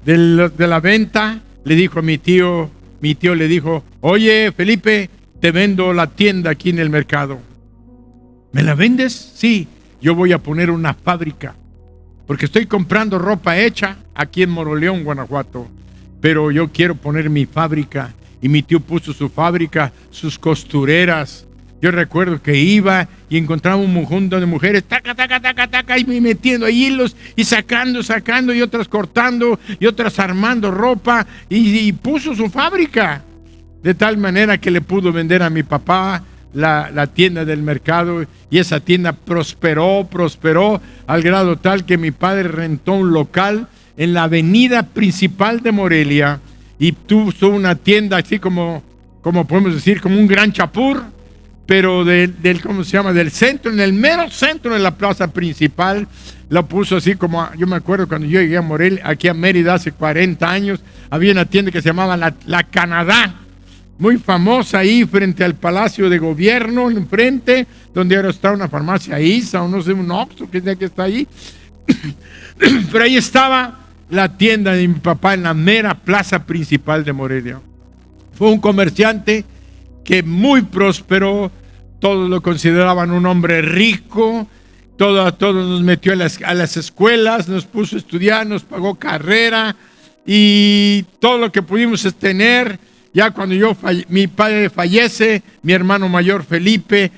de la venta le dijo a mi tío le dijo: oye, Felipe, te vendo la tienda aquí en el mercado. ¿Me la vendes? Sí, yo voy a poner una fábrica, porque estoy comprando ropa hecha aquí en Moroleón, Guanajuato, pero yo quiero poner mi fábrica. Y mi tío puso su fábrica, sus costureras. Yo recuerdo que iba y encontraba un montón de mujeres, taca, taca, taca, taca, y metiendo ahí hilos, y sacando, y otras cortando, y otras armando ropa, y puso su fábrica. De tal manera que le pudo vender a mi papá la tienda del mercado, y esa tienda prosperó al grado tal que mi padre rentó un local en la avenida principal de Morelia, y tuvo una tienda así como podemos decir, como un gran Chapur, pero ¿cómo se llama? Del centro, en el mero centro de la plaza principal. La puso así como, yo me acuerdo cuando yo llegué a Morelia, aquí a Mérida hace 40 años, había una tienda que se llamaba la Canadá, muy famosa ahí frente al Palacio de Gobierno, enfrente, donde ahora está una farmacia ISA, o no sé, un Oxxo, que es que está ahí. Pero ahí estaba la tienda de mi papá en la mera plaza principal de Morelia. Fue un comerciante que muy próspero, todos lo consideraban un hombre rico, todos nos metió a las escuelas, nos puso a estudiar, nos pagó carrera, y todo lo que pudimos tener. Ya cuando mi padre fallece, mi hermano mayor Felipe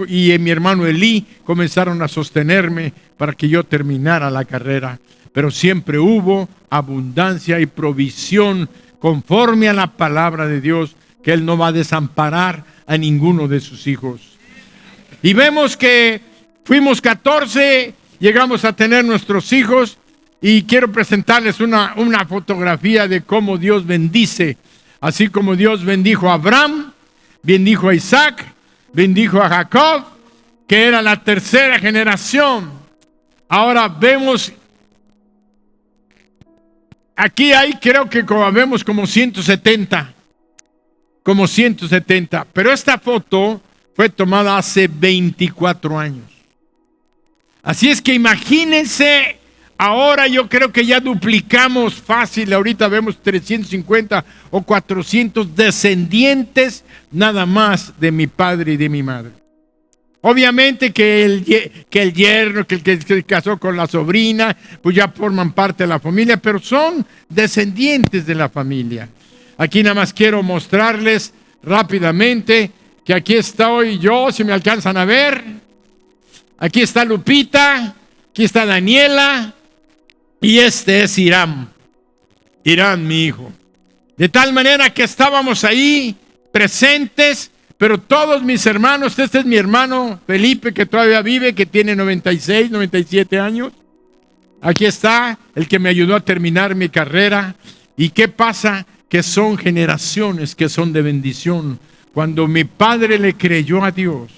y mi hermano Elí comenzaron a sostenerme para que yo terminara la carrera. Pero siempre hubo abundancia y provisión conforme a la palabra de Dios, que Él no va a desamparar a ninguno de sus hijos. Y vemos que fuimos 14, llegamos a tener nuestros hijos, y quiero presentarles una fotografía de cómo Dios bendice. Así como Dios bendijo a Abraham, bendijo a Isaac, bendijo a Jacob, que era la tercera generación. Ahora vemos, aquí hay, creo que vemos como 170, pero esta foto fue tomada hace 24 años. Así es que imagínense. Ahora yo creo que ya duplicamos fácil. Ahorita vemos 350 o 400 descendientes nada más de mi padre y de mi madre. Obviamente que el yerno, que el que se casó con la sobrina, pues ya forman parte de la familia, pero son descendientes de la familia. Aquí nada más quiero mostrarles rápidamente que aquí estoy yo, si me alcanzan a ver. Aquí está Lupita, aquí está Daniela. Y este es Irán, mi hijo. De tal manera que estábamos ahí presentes, pero todos mis hermanos, este es mi hermano Felipe, que todavía vive, que tiene 96, 97 años. Aquí está el que me ayudó a terminar mi carrera. ¿Y qué pasa? Que son generaciones que son de bendición. Cuando mi padre le creyó a Dios,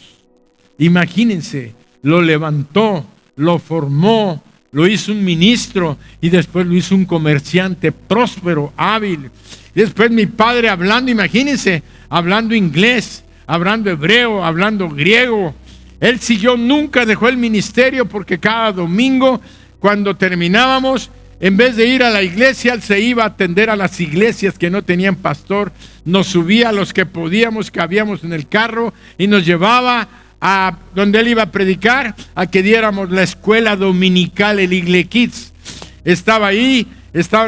imagínense, lo levantó, lo formó, lo hizo un ministro, y después lo hizo un comerciante próspero, hábil. Y después mi padre hablando, imagínense, hablando inglés, hablando hebreo, hablando griego. Él siguió, nunca dejó el ministerio, porque cada domingo, cuando terminábamos, en vez de ir a la iglesia, él se iba a atender a las iglesias que no tenían pastor. Nos subía a los que podíamos, que habíamos en el carro, y nos llevaba a donde él iba a predicar, a que diéramos la escuela dominical, el Igle Kids. Estaba ahí,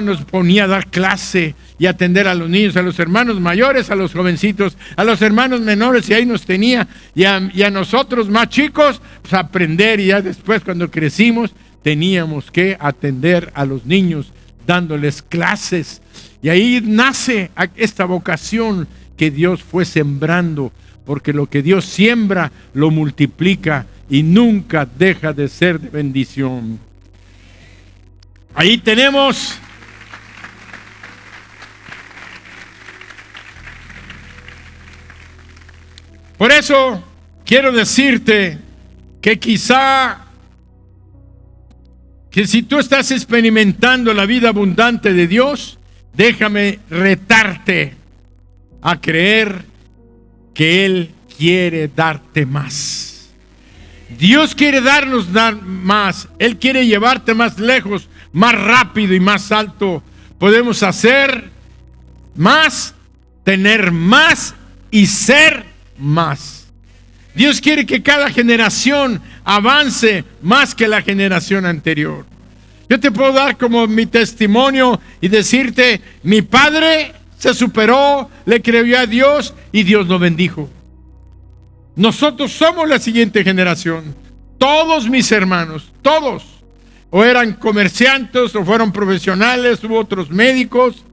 nos ponía a dar clase, y atender a los niños, a los hermanos mayores, a los jovencitos, a los hermanos menores, y ahí nos tenía, y a nosotros más chicos, pues aprender, y ya después cuando crecimos, teníamos que atender a los niños, dándoles clases. Y ahí nace esta vocación que Dios fue sembrando, porque lo que Dios siembra lo multiplica y nunca deja de ser de bendición. Ahí tenemos por eso quiero decirte que quizá que si tú estás experimentando la vida abundante de Dios, déjame retarte a creer que Él quiere darte más. Dios quiere dar más. Él quiere llevarte más lejos, más rápido y más alto. Podemos hacer más, tener más y ser más. Dios quiere que cada generación avance más que la generación anterior. Yo te puedo dar como mi testimonio y decirte, mi padre se superó, le creyó a Dios y Dios lo bendijo. Nosotros somos la siguiente generación. Todos mis hermanos, todos, o eran comerciantes o fueron profesionales, hubo otros médicos,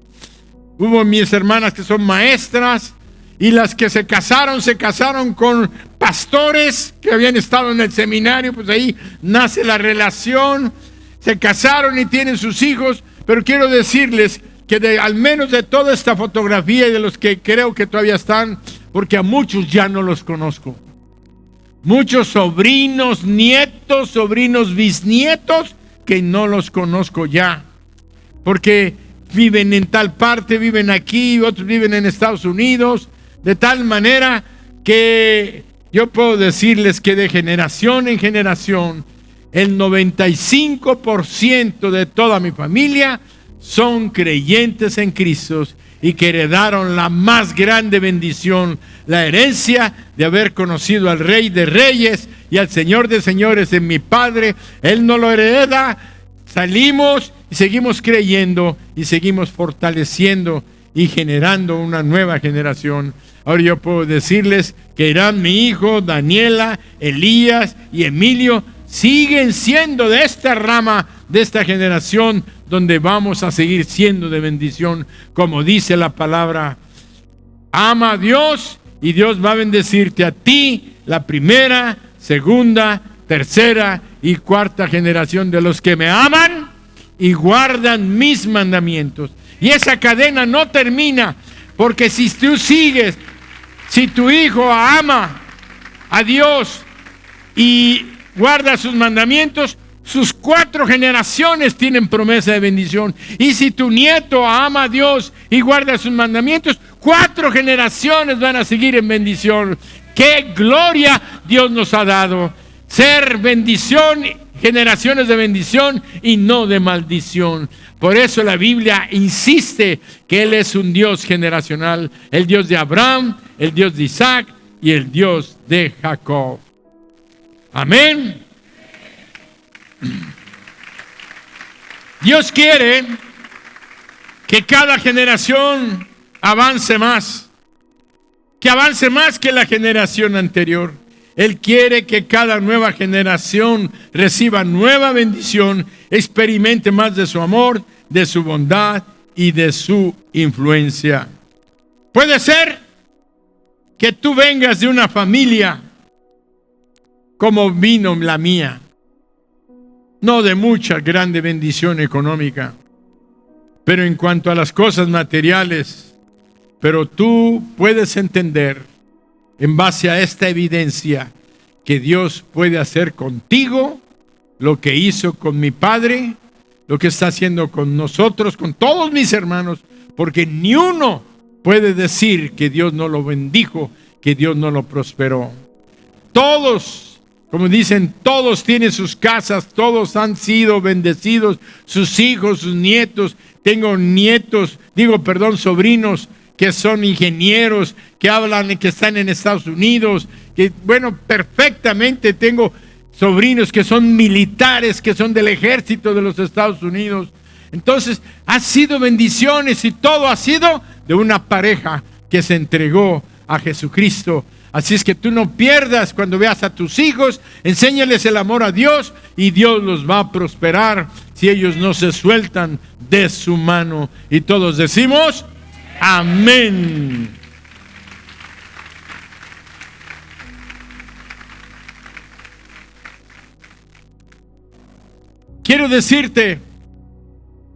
hubo mis hermanas que son maestras, y las que se casaron con pastores que habían estado en el seminario, pues ahí nace la relación, se casaron y tienen sus hijos. Pero quiero decirles que al menos de toda esta fotografía y de los que creo que todavía están, porque a muchos ya no los conozco, muchos sobrinos, nietos, sobrinos, bisnietos, que no los conozco ya, porque viven en tal parte, viven aquí, otros viven en Estados Unidos, de tal manera que yo puedo decirles que de generación en generación, el 95% de toda mi familia son creyentes en Cristo y que heredaron la más grande bendición, la herencia de haber conocido al Rey de Reyes y al Señor de Señores en mi Padre. Él no lo hereda. Salimos y seguimos creyendo y seguimos fortaleciendo y generando una nueva generación. Ahora yo puedo decirles que Irán, mi hijo, Daniela, Elías y Emilio siguen siendo de esta rama, de esta generación, donde vamos a seguir siendo de bendición, como dice la palabra. Ama a Dios y Dios va a bendecirte a ti, la primera, segunda, tercera y cuarta generación de los que me aman y guardan mis mandamientos. Y esa cadena no termina, porque si tú sigues, si tu hijo ama a Dios y guarda sus mandamientos, sus 4 generaciones tienen promesa de bendición. Y si tu nieto ama a Dios y guarda sus mandamientos, 4 generaciones van a seguir en bendición. ¡Qué gloria Dios nos ha dado! Ser bendición, generaciones de bendición y no de maldición. Por eso la Biblia insiste que Él es un Dios generacional, el Dios de Abraham, el Dios de Isaac y el Dios de Jacob. Amén. Dios quiere que cada generación avance más, que avance más que la generación anterior. Él quiere que cada nueva generación reciba nueva bendición, experimente más de su amor, de su bondad y de su influencia. Puede ser que tú vengas de una familia como vino la mía, no de mucha grande bendición económica, pero en cuanto a las cosas materiales, pero tú puedes entender, en base a esta evidencia, que Dios puede hacer contigo lo que hizo con mi padre, lo que está haciendo con nosotros, con todos mis hermanos, porque ni uno puede decir que Dios no lo bendijo, que Dios no lo prosperó. Todos, como dicen, todos tienen sus casas, todos han sido bendecidos, sus hijos, sus nietos. Tengo sobrinos que son ingenieros, que hablan, que están en Estados Unidos, que perfectamente tengo sobrinos que son militares, que son del ejército de los Estados Unidos. Entonces, ha sido bendiciones y todo ha sido de una pareja que se entregó a Jesucristo. Así es que tú no pierdas cuando veas a tus hijos, enséñales el amor a Dios y Dios los va a prosperar si ellos no se sueltan de su mano. Y todos decimos, amén. Quiero decirte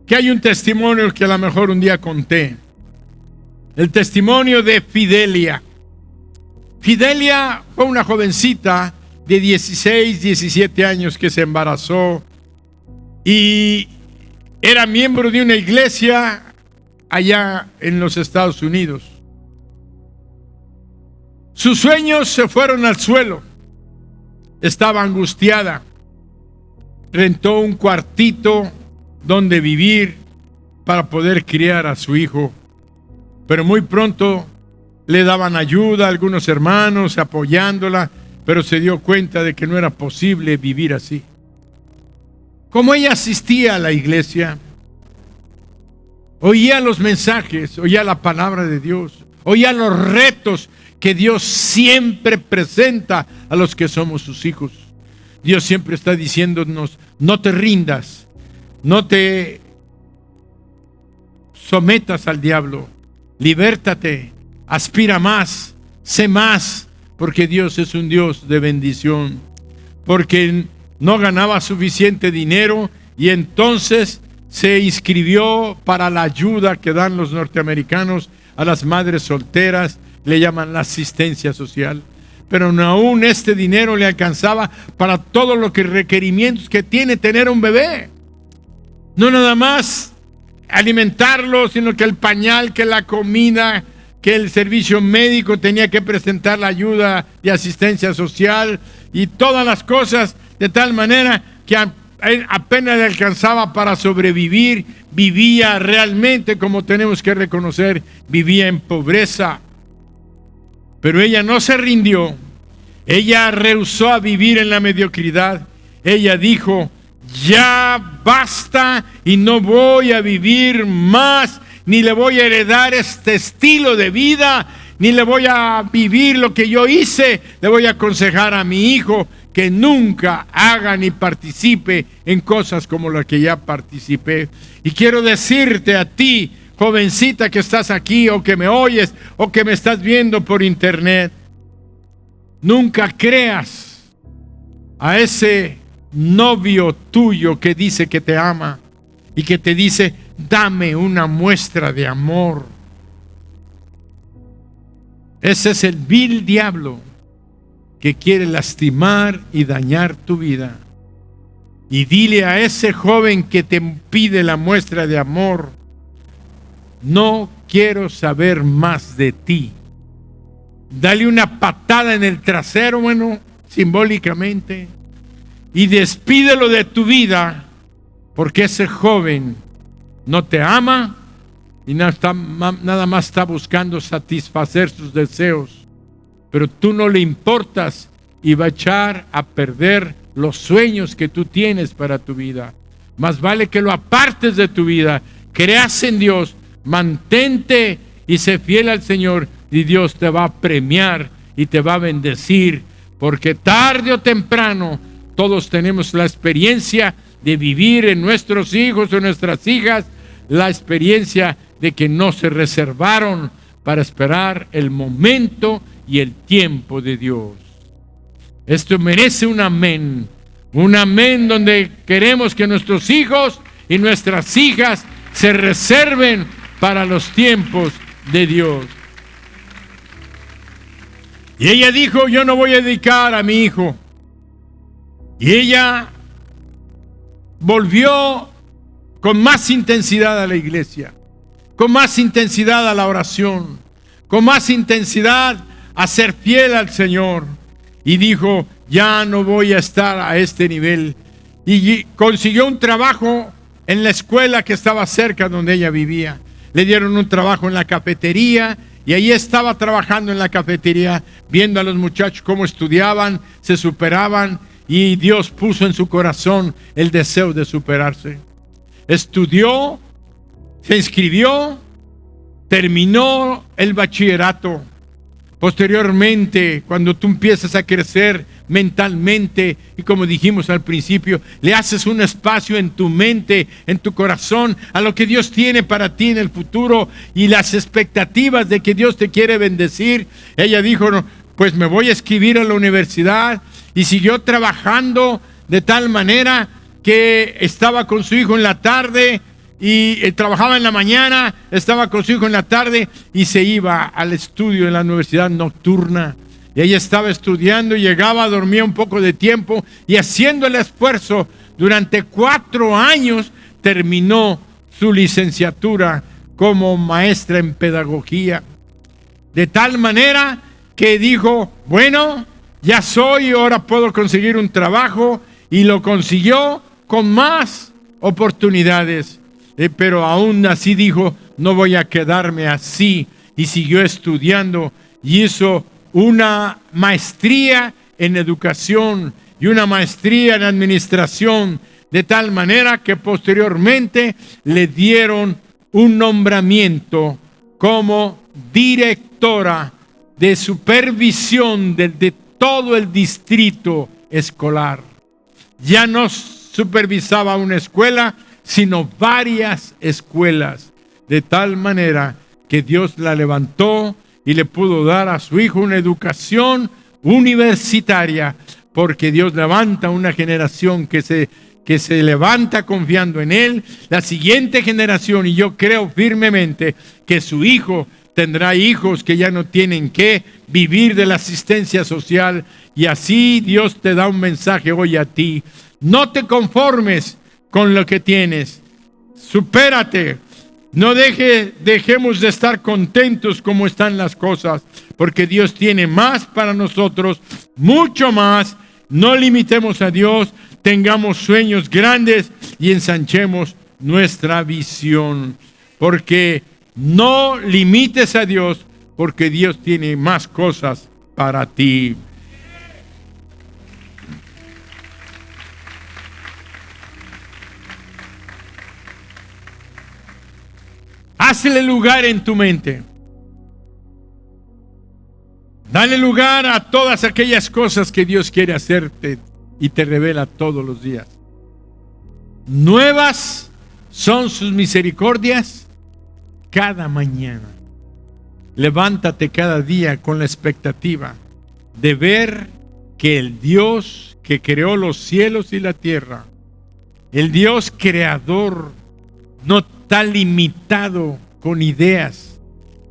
que hay un testimonio que a lo mejor un día conté. El testimonio de Fidelia. Fidelia fue una jovencita de 16, 17 años que se embarazó y era miembro de una iglesia allá en los Estados Unidos. Sus sueños se fueron al suelo. Estaba angustiada. Rentó un cuartito donde vivir para poder criar a su hijo. Pero muy pronto le daban ayuda a algunos hermanos apoyándola, pero se dio cuenta de que no era posible vivir así. Como ella asistía a la iglesia, oía los mensajes, oía la palabra de Dios, oía los retos que Dios siempre presenta a los que somos sus hijos. Dios siempre está diciéndonos, no te rindas, no te sometas al diablo, libértate, aspira más, sé más, porque Dios es un Dios de bendición. Porque no ganaba suficiente dinero y entonces se inscribió para la ayuda que dan los norteamericanos a las madres solteras, le llaman la asistencia social. Pero aún este dinero le alcanzaba para todo lo que requerimientos que tiene tener un bebé. No nada más alimentarlo, sino que el pañal, que la comida, que el servicio médico, tenía que presentar la ayuda de asistencia social y todas las cosas, de tal manera que apenas le alcanzaba para sobrevivir. Vivía realmente, como tenemos que reconocer, vivía en pobreza. Pero ella no se rindió. Ella rehusó a vivir en la mediocridad. Ella dijo, ya basta y no voy a vivir más, ni le voy a heredar este estilo de vida, ni le voy a vivir lo que yo hice. Le voy a aconsejar a mi hijo que nunca haga ni participe en cosas como las que ya participé. Y quiero decirte a ti, jovencita que estás aquí o que me oyes o que me estás viendo por internet, nunca creas a ese novio tuyo que dice que te ama y que te dice, dame una muestra de amor. Ese es el vil diablo que quiere lastimar y dañar tu vida. Y dile a ese joven que te pide la muestra de amor, no quiero saber más de ti. Dale una patada en el trasero, bueno, simbólicamente, y despídelo de tu vida, porque ese joven no te ama y nada más está buscando satisfacer sus deseos. Pero tú no le importas y va a echar a perder los sueños que tú tienes para tu vida. Más vale que lo apartes de tu vida, creas en Dios, mantente y sé fiel al Señor, y Dios te va a premiar y te va a bendecir, porque tarde o temprano todos tenemos la experiencia de vivir en nuestros hijos o nuestras hijas, la experiencia de que no se reservaron para esperar el momento y el tiempo de Dios. Esto merece un amén donde queremos que nuestros hijos y nuestras hijas se reserven para los tiempos de Dios. Y ella dijo, yo no voy a dedicar a mi hijo. Y ella volvió con más intensidad a la iglesia, con más intensidad a la oración, con más intensidad a ser fiel al Señor. Y dijo, ya no voy a estar a este nivel. Y consiguió un trabajo en la escuela que estaba cerca donde ella vivía. Le dieron un trabajo en la cafetería y ahí estaba trabajando en la cafetería, viendo a los muchachos cómo estudiaban, se superaban, y Dios puso en su corazón el deseo de superarse. estudió, se inscribió, terminó el bachillerato. Posteriormente, cuando tú empiezas a crecer mentalmente, y como dijimos al principio, le haces un espacio en tu mente, en tu corazón, a lo que Dios tiene para ti en el futuro y las expectativas de que Dios te quiere bendecir. Ella dijo, no, pues me voy a inscribir a la universidad, y siguió trabajando de tal manera que estaba con su hijo en la tarde, y trabajaba en la mañana, estaba con su hijo en la tarde y se iba al estudio en la universidad nocturna. Y ella estaba estudiando, llegaba, dormía un poco de tiempo y haciendo el esfuerzo durante 4 años terminó su licenciatura como maestra en pedagogía. De tal manera que dijo, bueno, ya soy, ahora puedo conseguir un trabajo, y lo consiguió con más oportunidades. Pero aún así dijo, no voy a quedarme así, y siguió estudiando y hizo una maestría en educación y una maestría en administración, de tal manera que posteriormente le dieron un nombramiento como directora de supervisión de todo el distrito escolar. Ya no supervisaba una escuela, sino varias escuelas, de tal manera que Dios la levantó y le pudo dar a su hijo una educación universitaria, porque Dios levanta una generación que se levanta confiando en Él, la siguiente generación, y yo creo firmemente que su hijo tendrá hijos que ya no tienen que vivir de la asistencia social, y así Dios te da un mensaje hoy a ti: no te conformes con lo que tienes, supérate. No dejemos de estar contentos como están las cosas, porque Dios tiene más para nosotros, mucho más. No limitemos a Dios, tengamos sueños grandes y ensanchemos nuestra visión, porque no limites a Dios, porque Dios tiene más cosas para ti. Hazle lugar en tu mente. Dale lugar a todas aquellas cosas que Dios quiere hacerte y te revela todos los días. Nuevas son sus misericordias cada mañana. Levántate cada día con la expectativa de ver que el Dios que creó los cielos y la tierra, el Dios creador, no está limitado con ideas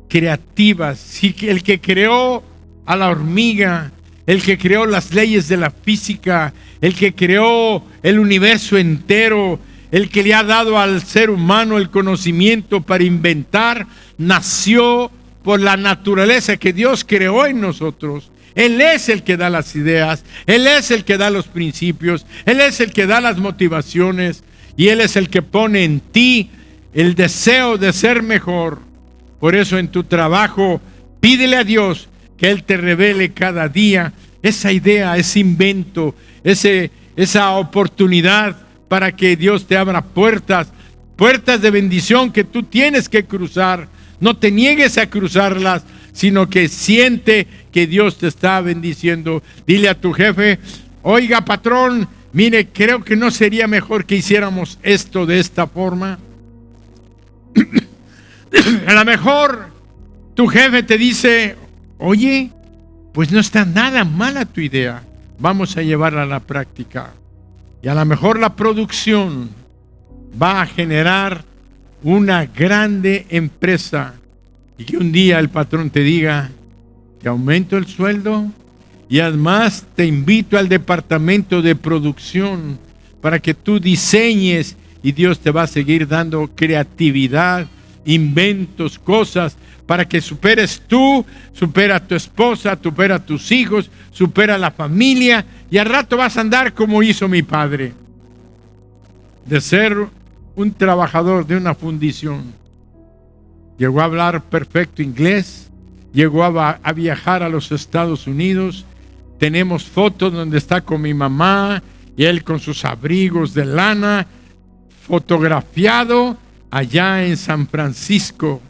creativas. Sí, el que creó a la hormiga, el que creó las leyes de la física, el que creó el universo entero, el que le ha dado al ser humano el conocimiento para inventar, nació por la naturaleza que Dios creó en nosotros. Él es el que da las ideas, Él es el que da los principios, Él es el que da las motivaciones, y Él es el que pone en ti el deseo de ser mejor. Por eso en tu trabajo pídele a Dios que Él te revele cada día esa idea, ese invento, esa oportunidad, para que Dios te abra puertas de bendición que tú tienes que cruzar. No te niegues a cruzarlas, sino que siente que Dios te está bendiciendo. Dile a tu jefe: oiga, patrón, mire, creo que no sería mejor que hiciéramos esto de esta forma. A lo mejor tu jefe te dice: oye, pues no está nada mala tu idea, vamos a llevarla a la práctica. Y a lo mejor la producción va a generar una grande empresa, y que un día el patrón te diga: te aumento el sueldo y además te invito al departamento de producción para que tú diseñes, y Dios te va a seguir dando creatividad, inventos, cosas para que superes tú, supera a tu esposa, supera a tus hijos, supera a la familia, y al rato vas a andar como hizo mi padre, de ser un trabajador de una fundición. Llegó a hablar perfecto inglés, llegó a viajar a los Estados Unidos. Tenemos fotos donde está con mi mamá y él con sus abrigos de lana, fotografiado allá en San Francisco,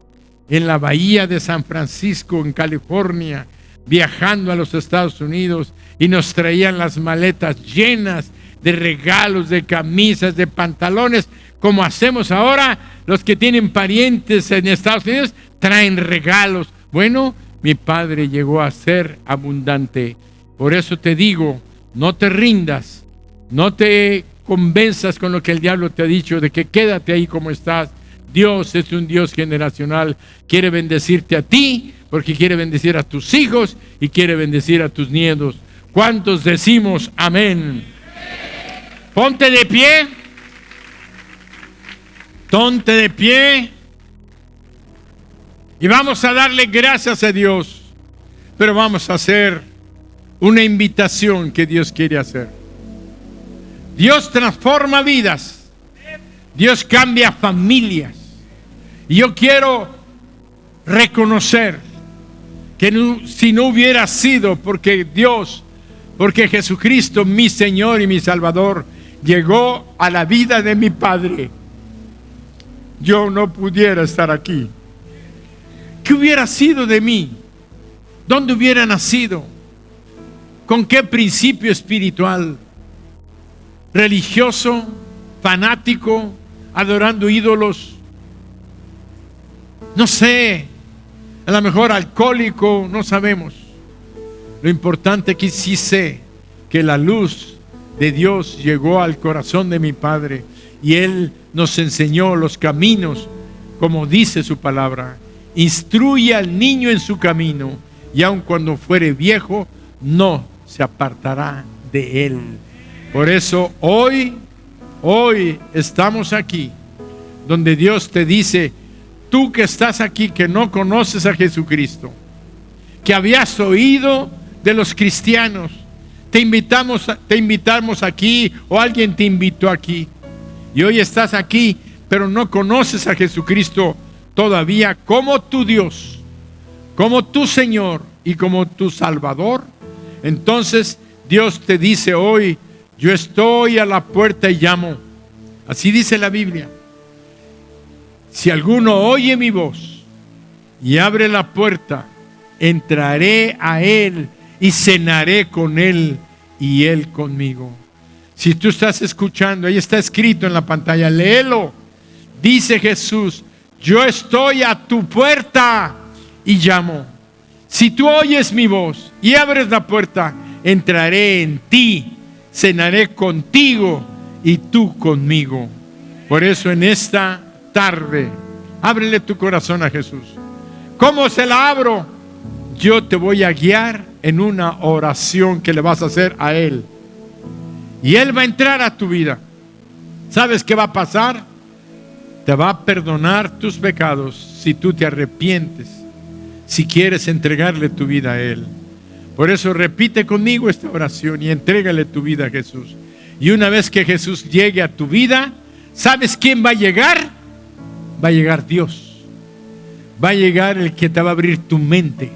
en la bahía de San Francisco, en California, viajando a los Estados Unidos, y nos traían las maletas llenas de regalos, de camisas, de pantalones, como hacemos ahora los que tienen parientes en Estados Unidos, traen regalos. Bueno, mi padre llegó a ser abundante. Por eso te digo, no te rindas, no te convenzas con lo que el diablo te ha dicho, de que quédate ahí como estás. Dios es un Dios generacional, quiere bendecirte a ti, porque quiere bendecir a tus hijos y quiere bendecir a tus nietos. ¿Cuántos decimos amén? Ponte de pie. Ponte de pie. Y vamos a darle gracias a Dios. Pero vamos a hacer una invitación que Dios quiere hacer. Dios transforma vidas. Dios cambia familias. Y yo quiero reconocer que si no hubiera sido porque Jesucristo, mi Señor y mi Salvador, llegó a la vida de mi padre, yo no pudiera estar aquí. ¿Qué hubiera sido de mí? ¿Dónde hubiera nacido? ¿Con qué principio espiritual? ¿Religioso? ¿Fanático? ¿Adorando ídolos? No sé. A lo mejor alcohólico, no sabemos. Lo importante es que sí sé que la luz de Dios llegó al corazón de mi padre y Él nos enseñó los caminos, como dice su palabra. Instruye al niño en su camino y aun cuando fuere viejo no se apartará de él. Por eso hoy estamos aquí, donde Dios te dice: tú que estás aquí, que no conoces a Jesucristo, que habías oído de los cristianos, te invitamos aquí, o alguien te invitó aquí, y hoy estás aquí, pero no conoces a Jesucristo todavía como tu Dios, como tu Señor y como tu Salvador. Entonces Dios te dice hoy: yo estoy a la puerta y llamo. Así dice la Biblia. Si alguno oye mi voz y abre la puerta, entraré a él y cenaré con él y él conmigo. Si tú estás escuchando, ahí está escrito en la pantalla, léelo. Dice Jesús: yo estoy a tu puerta y llamo. Si tú oyes mi voz y abres la puerta, entraré en ti, cenaré contigo y tú conmigo. Por eso en esta tarde, ábrele tu corazón a Jesús. ¿Cómo se la abro? Yo te voy a guiar en una oración que le vas a hacer a Él. Y Él va a entrar a tu vida. ¿Sabes qué va a pasar? Te va a perdonar tus pecados si tú te arrepientes, si quieres entregarle tu vida a Él. Por eso repite conmigo esta oración y entrégale tu vida a Jesús. Y una vez que Jesús llegue a tu vida, ¿sabes quién va a llegar? Va a llegar Dios. Va a llegar el que te va a abrir tu mente.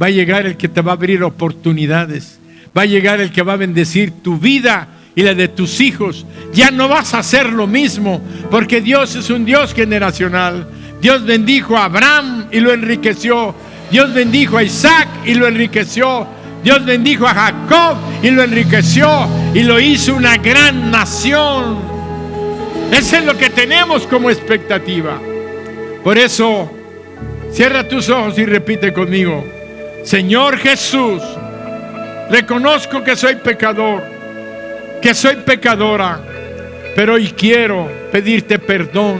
Va a llegar el que te va a abrir oportunidades. Va a llegar el que va a bendecir tu vida y la de tus hijos. Ya no vas a hacer lo mismo, porque Dios es un Dios generacional. Dios bendijo a Abraham y lo enriqueció. Dios bendijo a Isaac y lo enriqueció. Dios bendijo a Jacob y lo enriqueció y lo hizo una gran nación. Eso es lo que tenemos como expectativa. Por eso, cierra tus ojos y repite conmigo: Señor Jesús, reconozco que soy pecador, que soy pecadora, pero hoy quiero pedirte perdón.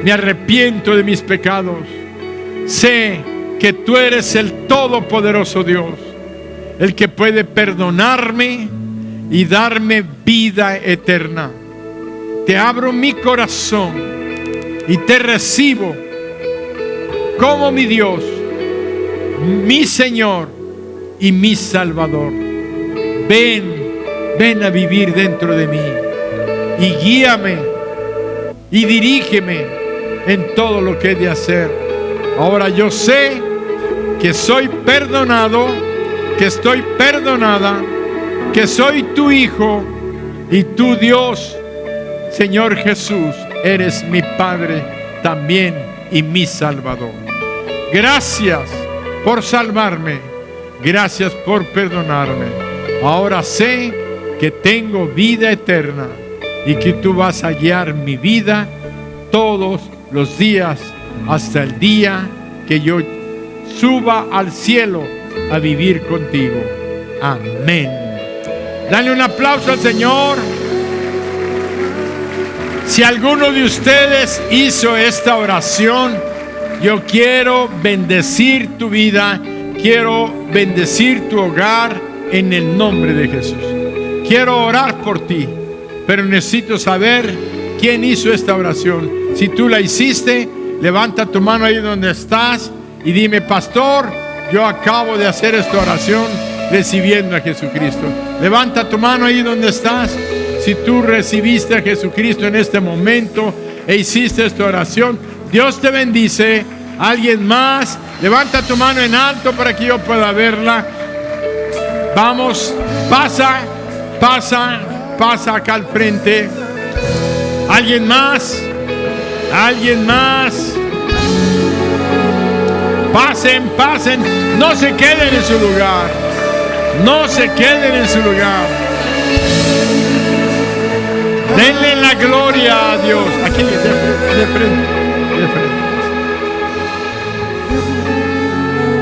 Me arrepiento de mis pecados. Sé que tú eres el todopoderoso Dios, el que puede perdonarme y darme vida eterna. Te abro mi corazón y te recibo como mi Dios, mi Señor y mi Salvador. Ven a vivir dentro de mí y guíame y dirígeme en todo lo que he de hacer. Ahora yo sé que soy perdonado, que estoy perdonada, que soy tu hijo y tú, Dios, Señor Jesús, eres mi Padre también y mi Salvador. Gracias por salvarme. Gracias por perdonarme. Ahora sé que tengo vida eterna y que tú vas a guiar mi vida todos los días hasta el día que yo suba al cielo a vivir contigo. Amén. Dale un aplauso al Señor. Si alguno de ustedes hizo esta oración, yo quiero bendecir tu vida, quiero bendecir tu hogar en el nombre de Jesús. Quiero orar por ti, pero necesito saber quién hizo esta oración. Si tú la hiciste, levanta tu mano ahí donde estás y dime: pastor, yo acabo de hacer esta oración recibiendo a Jesucristo. Levanta tu mano ahí donde estás. Si tú recibiste a Jesucristo en este momento e hiciste esta oración, Dios te bendice. ¿Alguien más? Levanta tu mano en alto para que yo pueda verla. Vamos, pasa acá al frente. ¿Alguien más? ¿Alguien más? Pasen. No se queden en su lugar. No se queden en su lugar. Denle la gloria a Dios. Aquí de frente.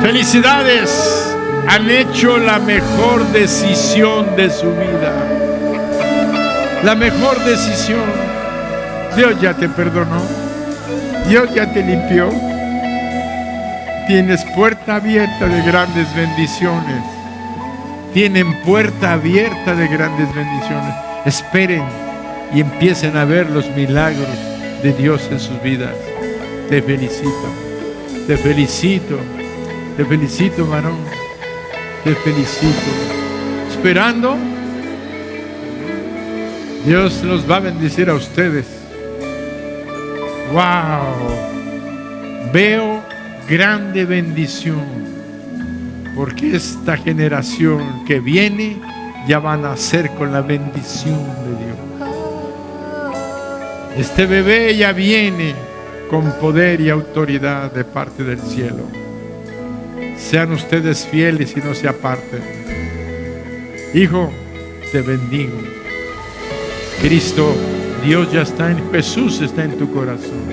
Felicidades. Han hecho la mejor decisión de su vida. La mejor decisión. Dios ya te perdonó. Dios ya te limpió. Tienes puerta abierta de grandes bendiciones. Tienen puerta abierta de grandes bendiciones. Esperen y empiecen a ver los milagros de Dios en sus vidas. Te felicito. Te felicito. Te felicito, varón. Te felicito. Esperando, Dios los va a bendecir a ustedes. ¡Wow! Veo grande bendición, porque esta generación que viene ya va a nacer con la bendición de Dios. Este bebé ya viene con poder y autoridad de parte del cielo. Sean ustedes fieles y no se aparten. Hijo, te bendigo. Cristo, Dios ya está en Jesús, está en tu corazón.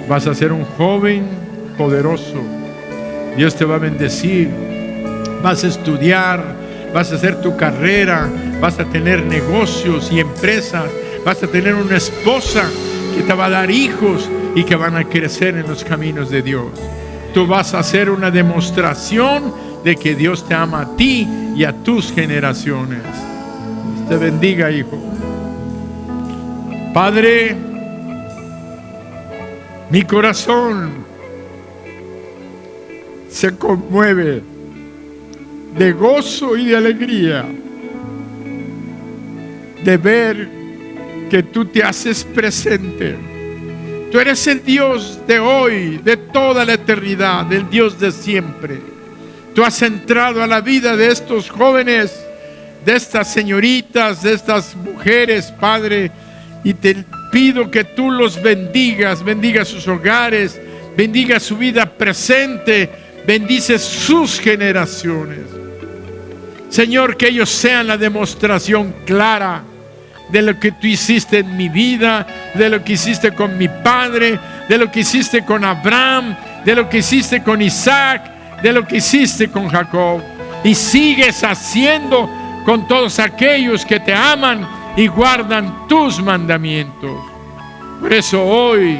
Vas a ser un joven poderoso. Dios te va a bendecir. Vas a estudiar, vas a hacer tu carrera, vas a tener negocios y empresas, vas a tener una esposa que te va a dar hijos y que van a crecer en los caminos de Dios. Tú vas a hacer una demostración de que Dios te ama a ti y a tus generaciones. Dios te bendiga, hijo. Padre, mi corazón se conmueve de gozo y de alegría de ver que tú te haces presente. Tú eres el Dios de hoy, de toda la eternidad, el Dios de siempre. Tú has entrado a la vida de estos jóvenes, de estas señoritas, de estas mujeres, Padre, y te pido que tú los bendigas, bendiga sus hogares, bendiga su vida presente, bendice sus generaciones. Señor, que ellos sean la demostración clara de lo que tú hiciste en mi vida, de lo que hiciste con mi padre, de lo que hiciste con Abraham, de lo que hiciste con Isaac, de lo que hiciste con Jacob. Y sigues haciendo con todos aquellos que te aman y guardan tus mandamientos. Por eso hoy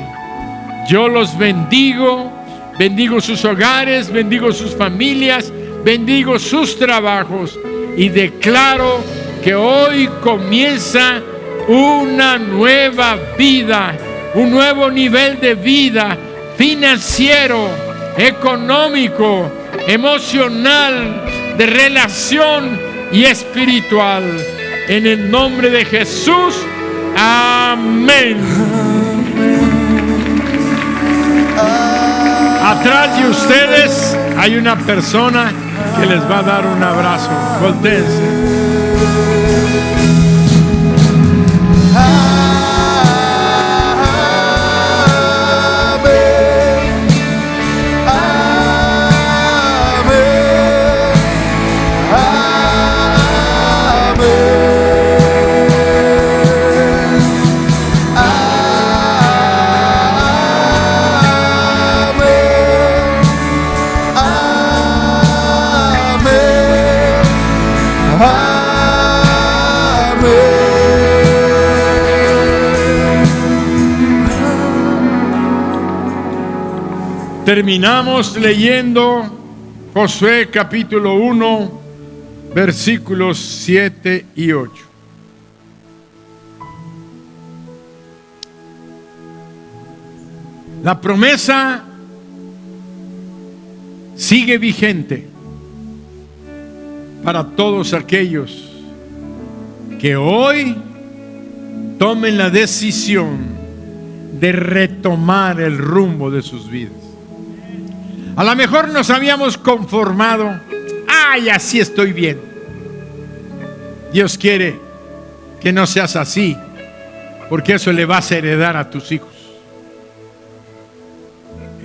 yo los bendigo, bendigo sus hogares, bendigo sus familias, bendigo sus trabajos y declaro que hoy comienza una nueva vida, un nuevo nivel de vida financiero, económico, emocional, de relación y espiritual. En el nombre de Jesús, amén. Atrás de ustedes hay una persona que les va a dar un abrazo. Voltéense. Terminamos leyendo Josué capítulo 1, versículos 7 y 8. La promesa sigue vigente para todos aquellos que hoy tomen la decisión de retomar el rumbo de sus vidas. A lo mejor nos habíamos conformado, ay, así estoy bien. Dios quiere que no seas así, porque eso le vas a heredar a tus hijos.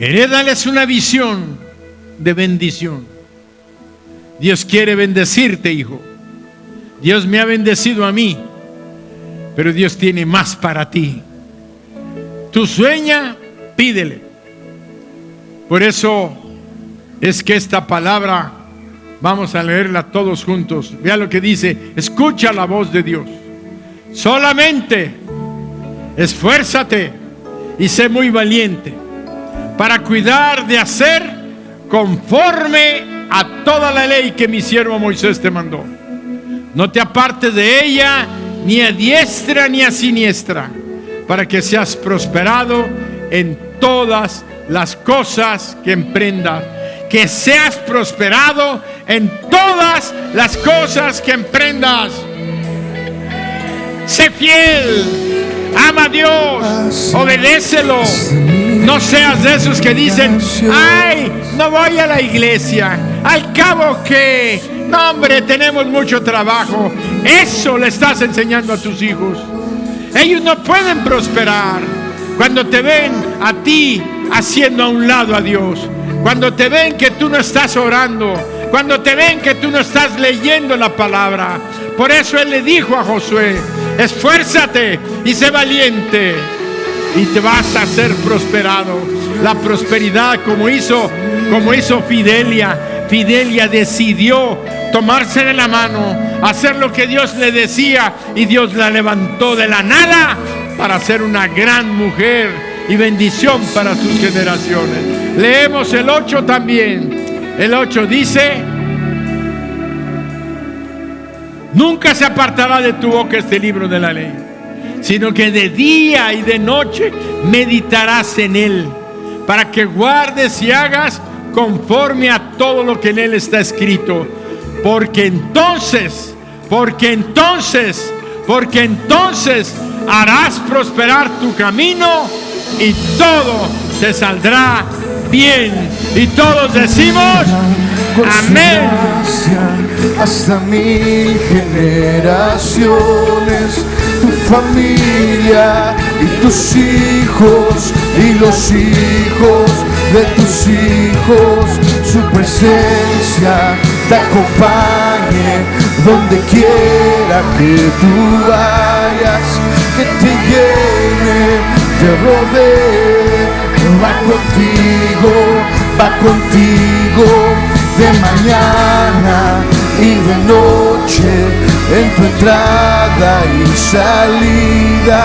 Herédales una visión de bendición. Dios quiere bendecirte, hijo. Dios me ha bendecido a mí, pero Dios tiene más para ti. Tú sueña, pídele. Por eso es que esta palabra vamos a leerla todos juntos. Vea lo que dice: escucha la voz de Dios. Solamente esfuérzate y sé muy valiente para cuidar de hacer conforme a toda la ley que mi siervo Moisés te mandó. No te apartes de ella ni a diestra ni a siniestra, para que seas prosperado en todas las cosas que emprendas. Que seas prosperado en todas las cosas que emprendas. Sé fiel, ama a Dios, obedécelo. No seas de esos que dicen: ay, no voy a la iglesia, al cabo que, no hombre, tenemos mucho trabajo. Eso le estás enseñando a tus hijos. Ellos no pueden prosperar cuando te ven a ti haciendo a un lado a Dios, cuando te ven que tú no estás orando, cuando te ven que tú no estás leyendo la palabra. Por eso Él le dijo a Josué: esfuérzate y sé valiente, y te vas a ser prosperado. La prosperidad, como hizo Fidelia. Fidelia decidió tomarse de la mano, hacer lo que Dios le decía, y Dios la levantó de la nada para ser una gran mujer y bendición para sus generaciones. Leemos el 8 también. El 8 dice: nunca se apartará de tu boca este libro de la ley, sino que de día y de noche meditarás en él, para que guardes y hagas conforme a todo lo que en él está escrito. Porque entonces harás prosperar tu camino y todo te saldrá bien. Y todos decimos amén. Hasta 1000 generaciones, tu familia y tus hijos y los hijos de tus hijos, su presencia te acompañe donde quiera que tú vayas, que te llene, te rodee, va contigo de mañana y de noche, en tu entrada y salida,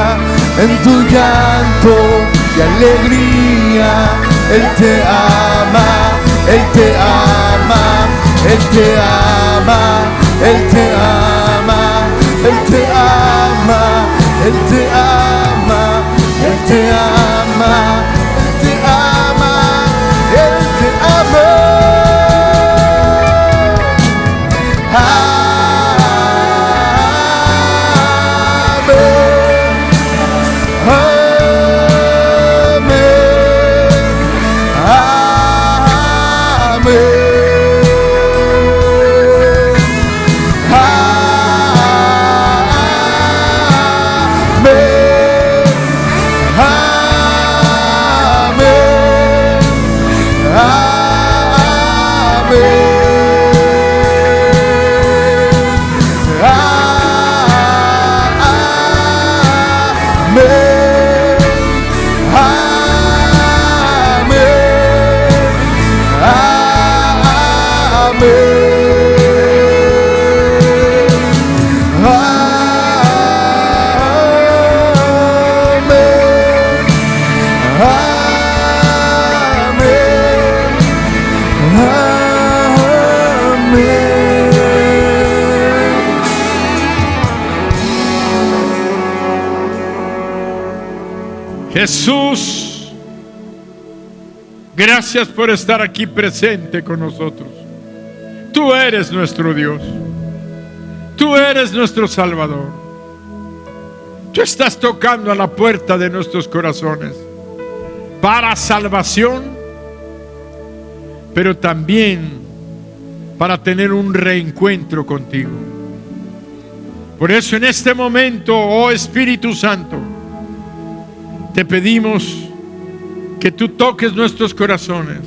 en tu llanto y alegría. Él te ama, Él te ama, Él te ama, Él te ama, Él te ama, Él te ama, Él te ama, Él te ama, Él te ama. Amén. Jesús, gracias por estar aquí presente con nosotros. Tú eres nuestro Dios. Tú eres nuestro Salvador. Tú estás tocando a la puerta de nuestros corazones para salvación, pero también para tener un reencuentro contigo. Por eso en este momento, oh Espíritu Santo, te pedimos que tú toques nuestros corazones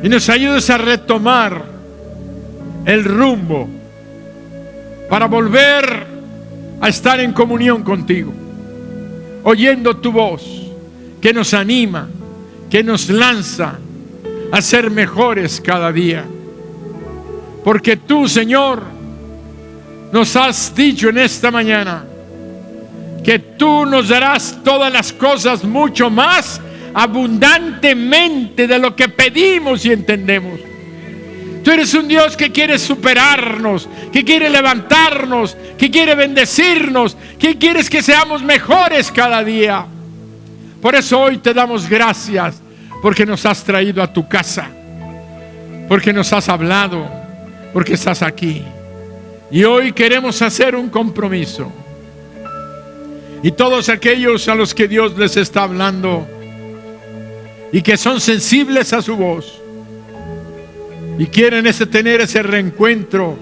y nos ayudes a retomar el rumbo para volver a estar en comunión contigo, oyendo tu voz que nos anima, que nos lanza a ser mejores cada día. Porque tú, Señor, nos has dicho en esta mañana que tú nos darás todas las cosas mucho más abundantemente de lo que pedimos y entendemos. Tú eres un Dios que quiere superarnos, que quiere levantarnos, que quiere bendecirnos, que quieres que seamos mejores cada día. Por eso hoy te damos gracias, porque nos has traído a tu casa, porque nos has hablado, porque estás aquí. Y hoy queremos hacer un compromiso. Y todos aquellos a los que Dios les está hablando y que son sensibles a su voz y quieren tener ese reencuentro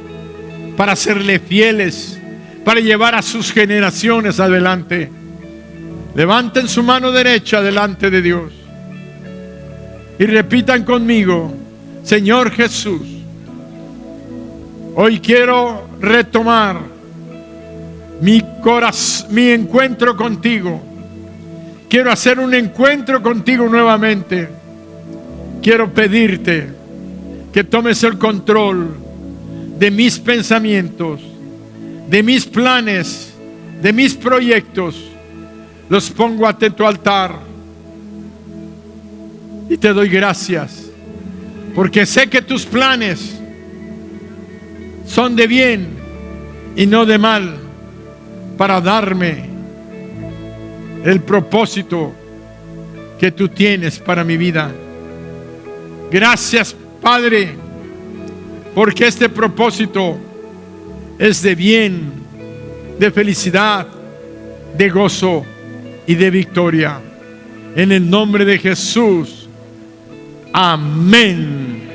para serle fieles, para llevar a sus generaciones adelante, levanten su mano derecha delante de Dios y repitan conmigo: Señor Jesús, hoy quiero retomar mi encuentro contigo. Quiero hacer un encuentro contigo nuevamente. Quiero pedirte que tomes el control de mis pensamientos, de mis planes, de mis proyectos. Los pongo ante tu altar y te doy gracias, porque sé que tus planes son de bien y no de mal, para darme el propósito que tú tienes para mi vida. Gracias, Padre, porque este propósito es de bien, de felicidad, de gozo y de victoria. En el nombre de Jesús. Amén.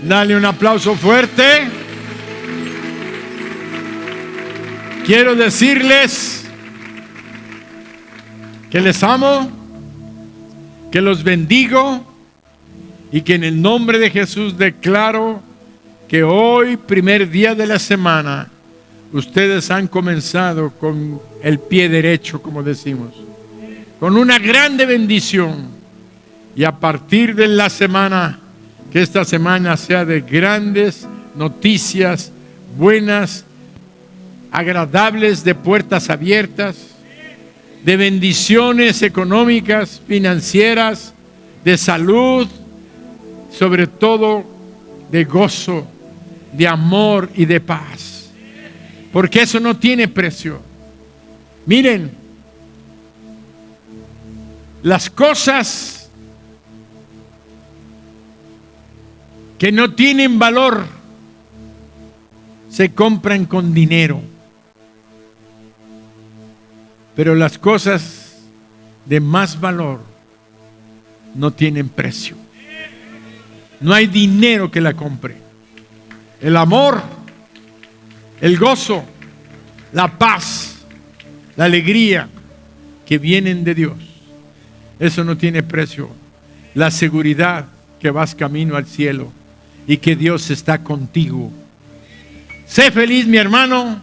Dale un aplauso fuerte. Quiero decirles que les amo, que los bendigo y que en el nombre de Jesús declaro que hoy, primer día de la semana, ustedes han comenzado con el pie derecho, como decimos, con una grande bendición. Y a partir de la semana, que esta semana sea de grandes noticias, buenas, agradables, de puertas abiertas, de bendiciones económicas, financieras, de salud, sobre todo de gozo, de amor y de paz, porque eso no tiene precio. Miren, las cosas que no tienen valor se compran con dinero, pero las cosas de más valor no tienen precio. No hay dinero que la compre. El amor, el gozo, la paz, la alegría que vienen de Dios, eso no tiene precio. La seguridad que vas camino al cielo y que Dios está contigo. Sé feliz, mi hermano,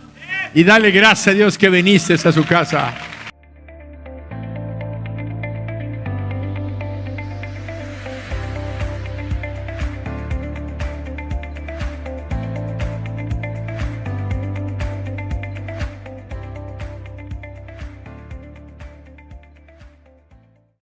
y dale gracias a Dios que viniste a su casa.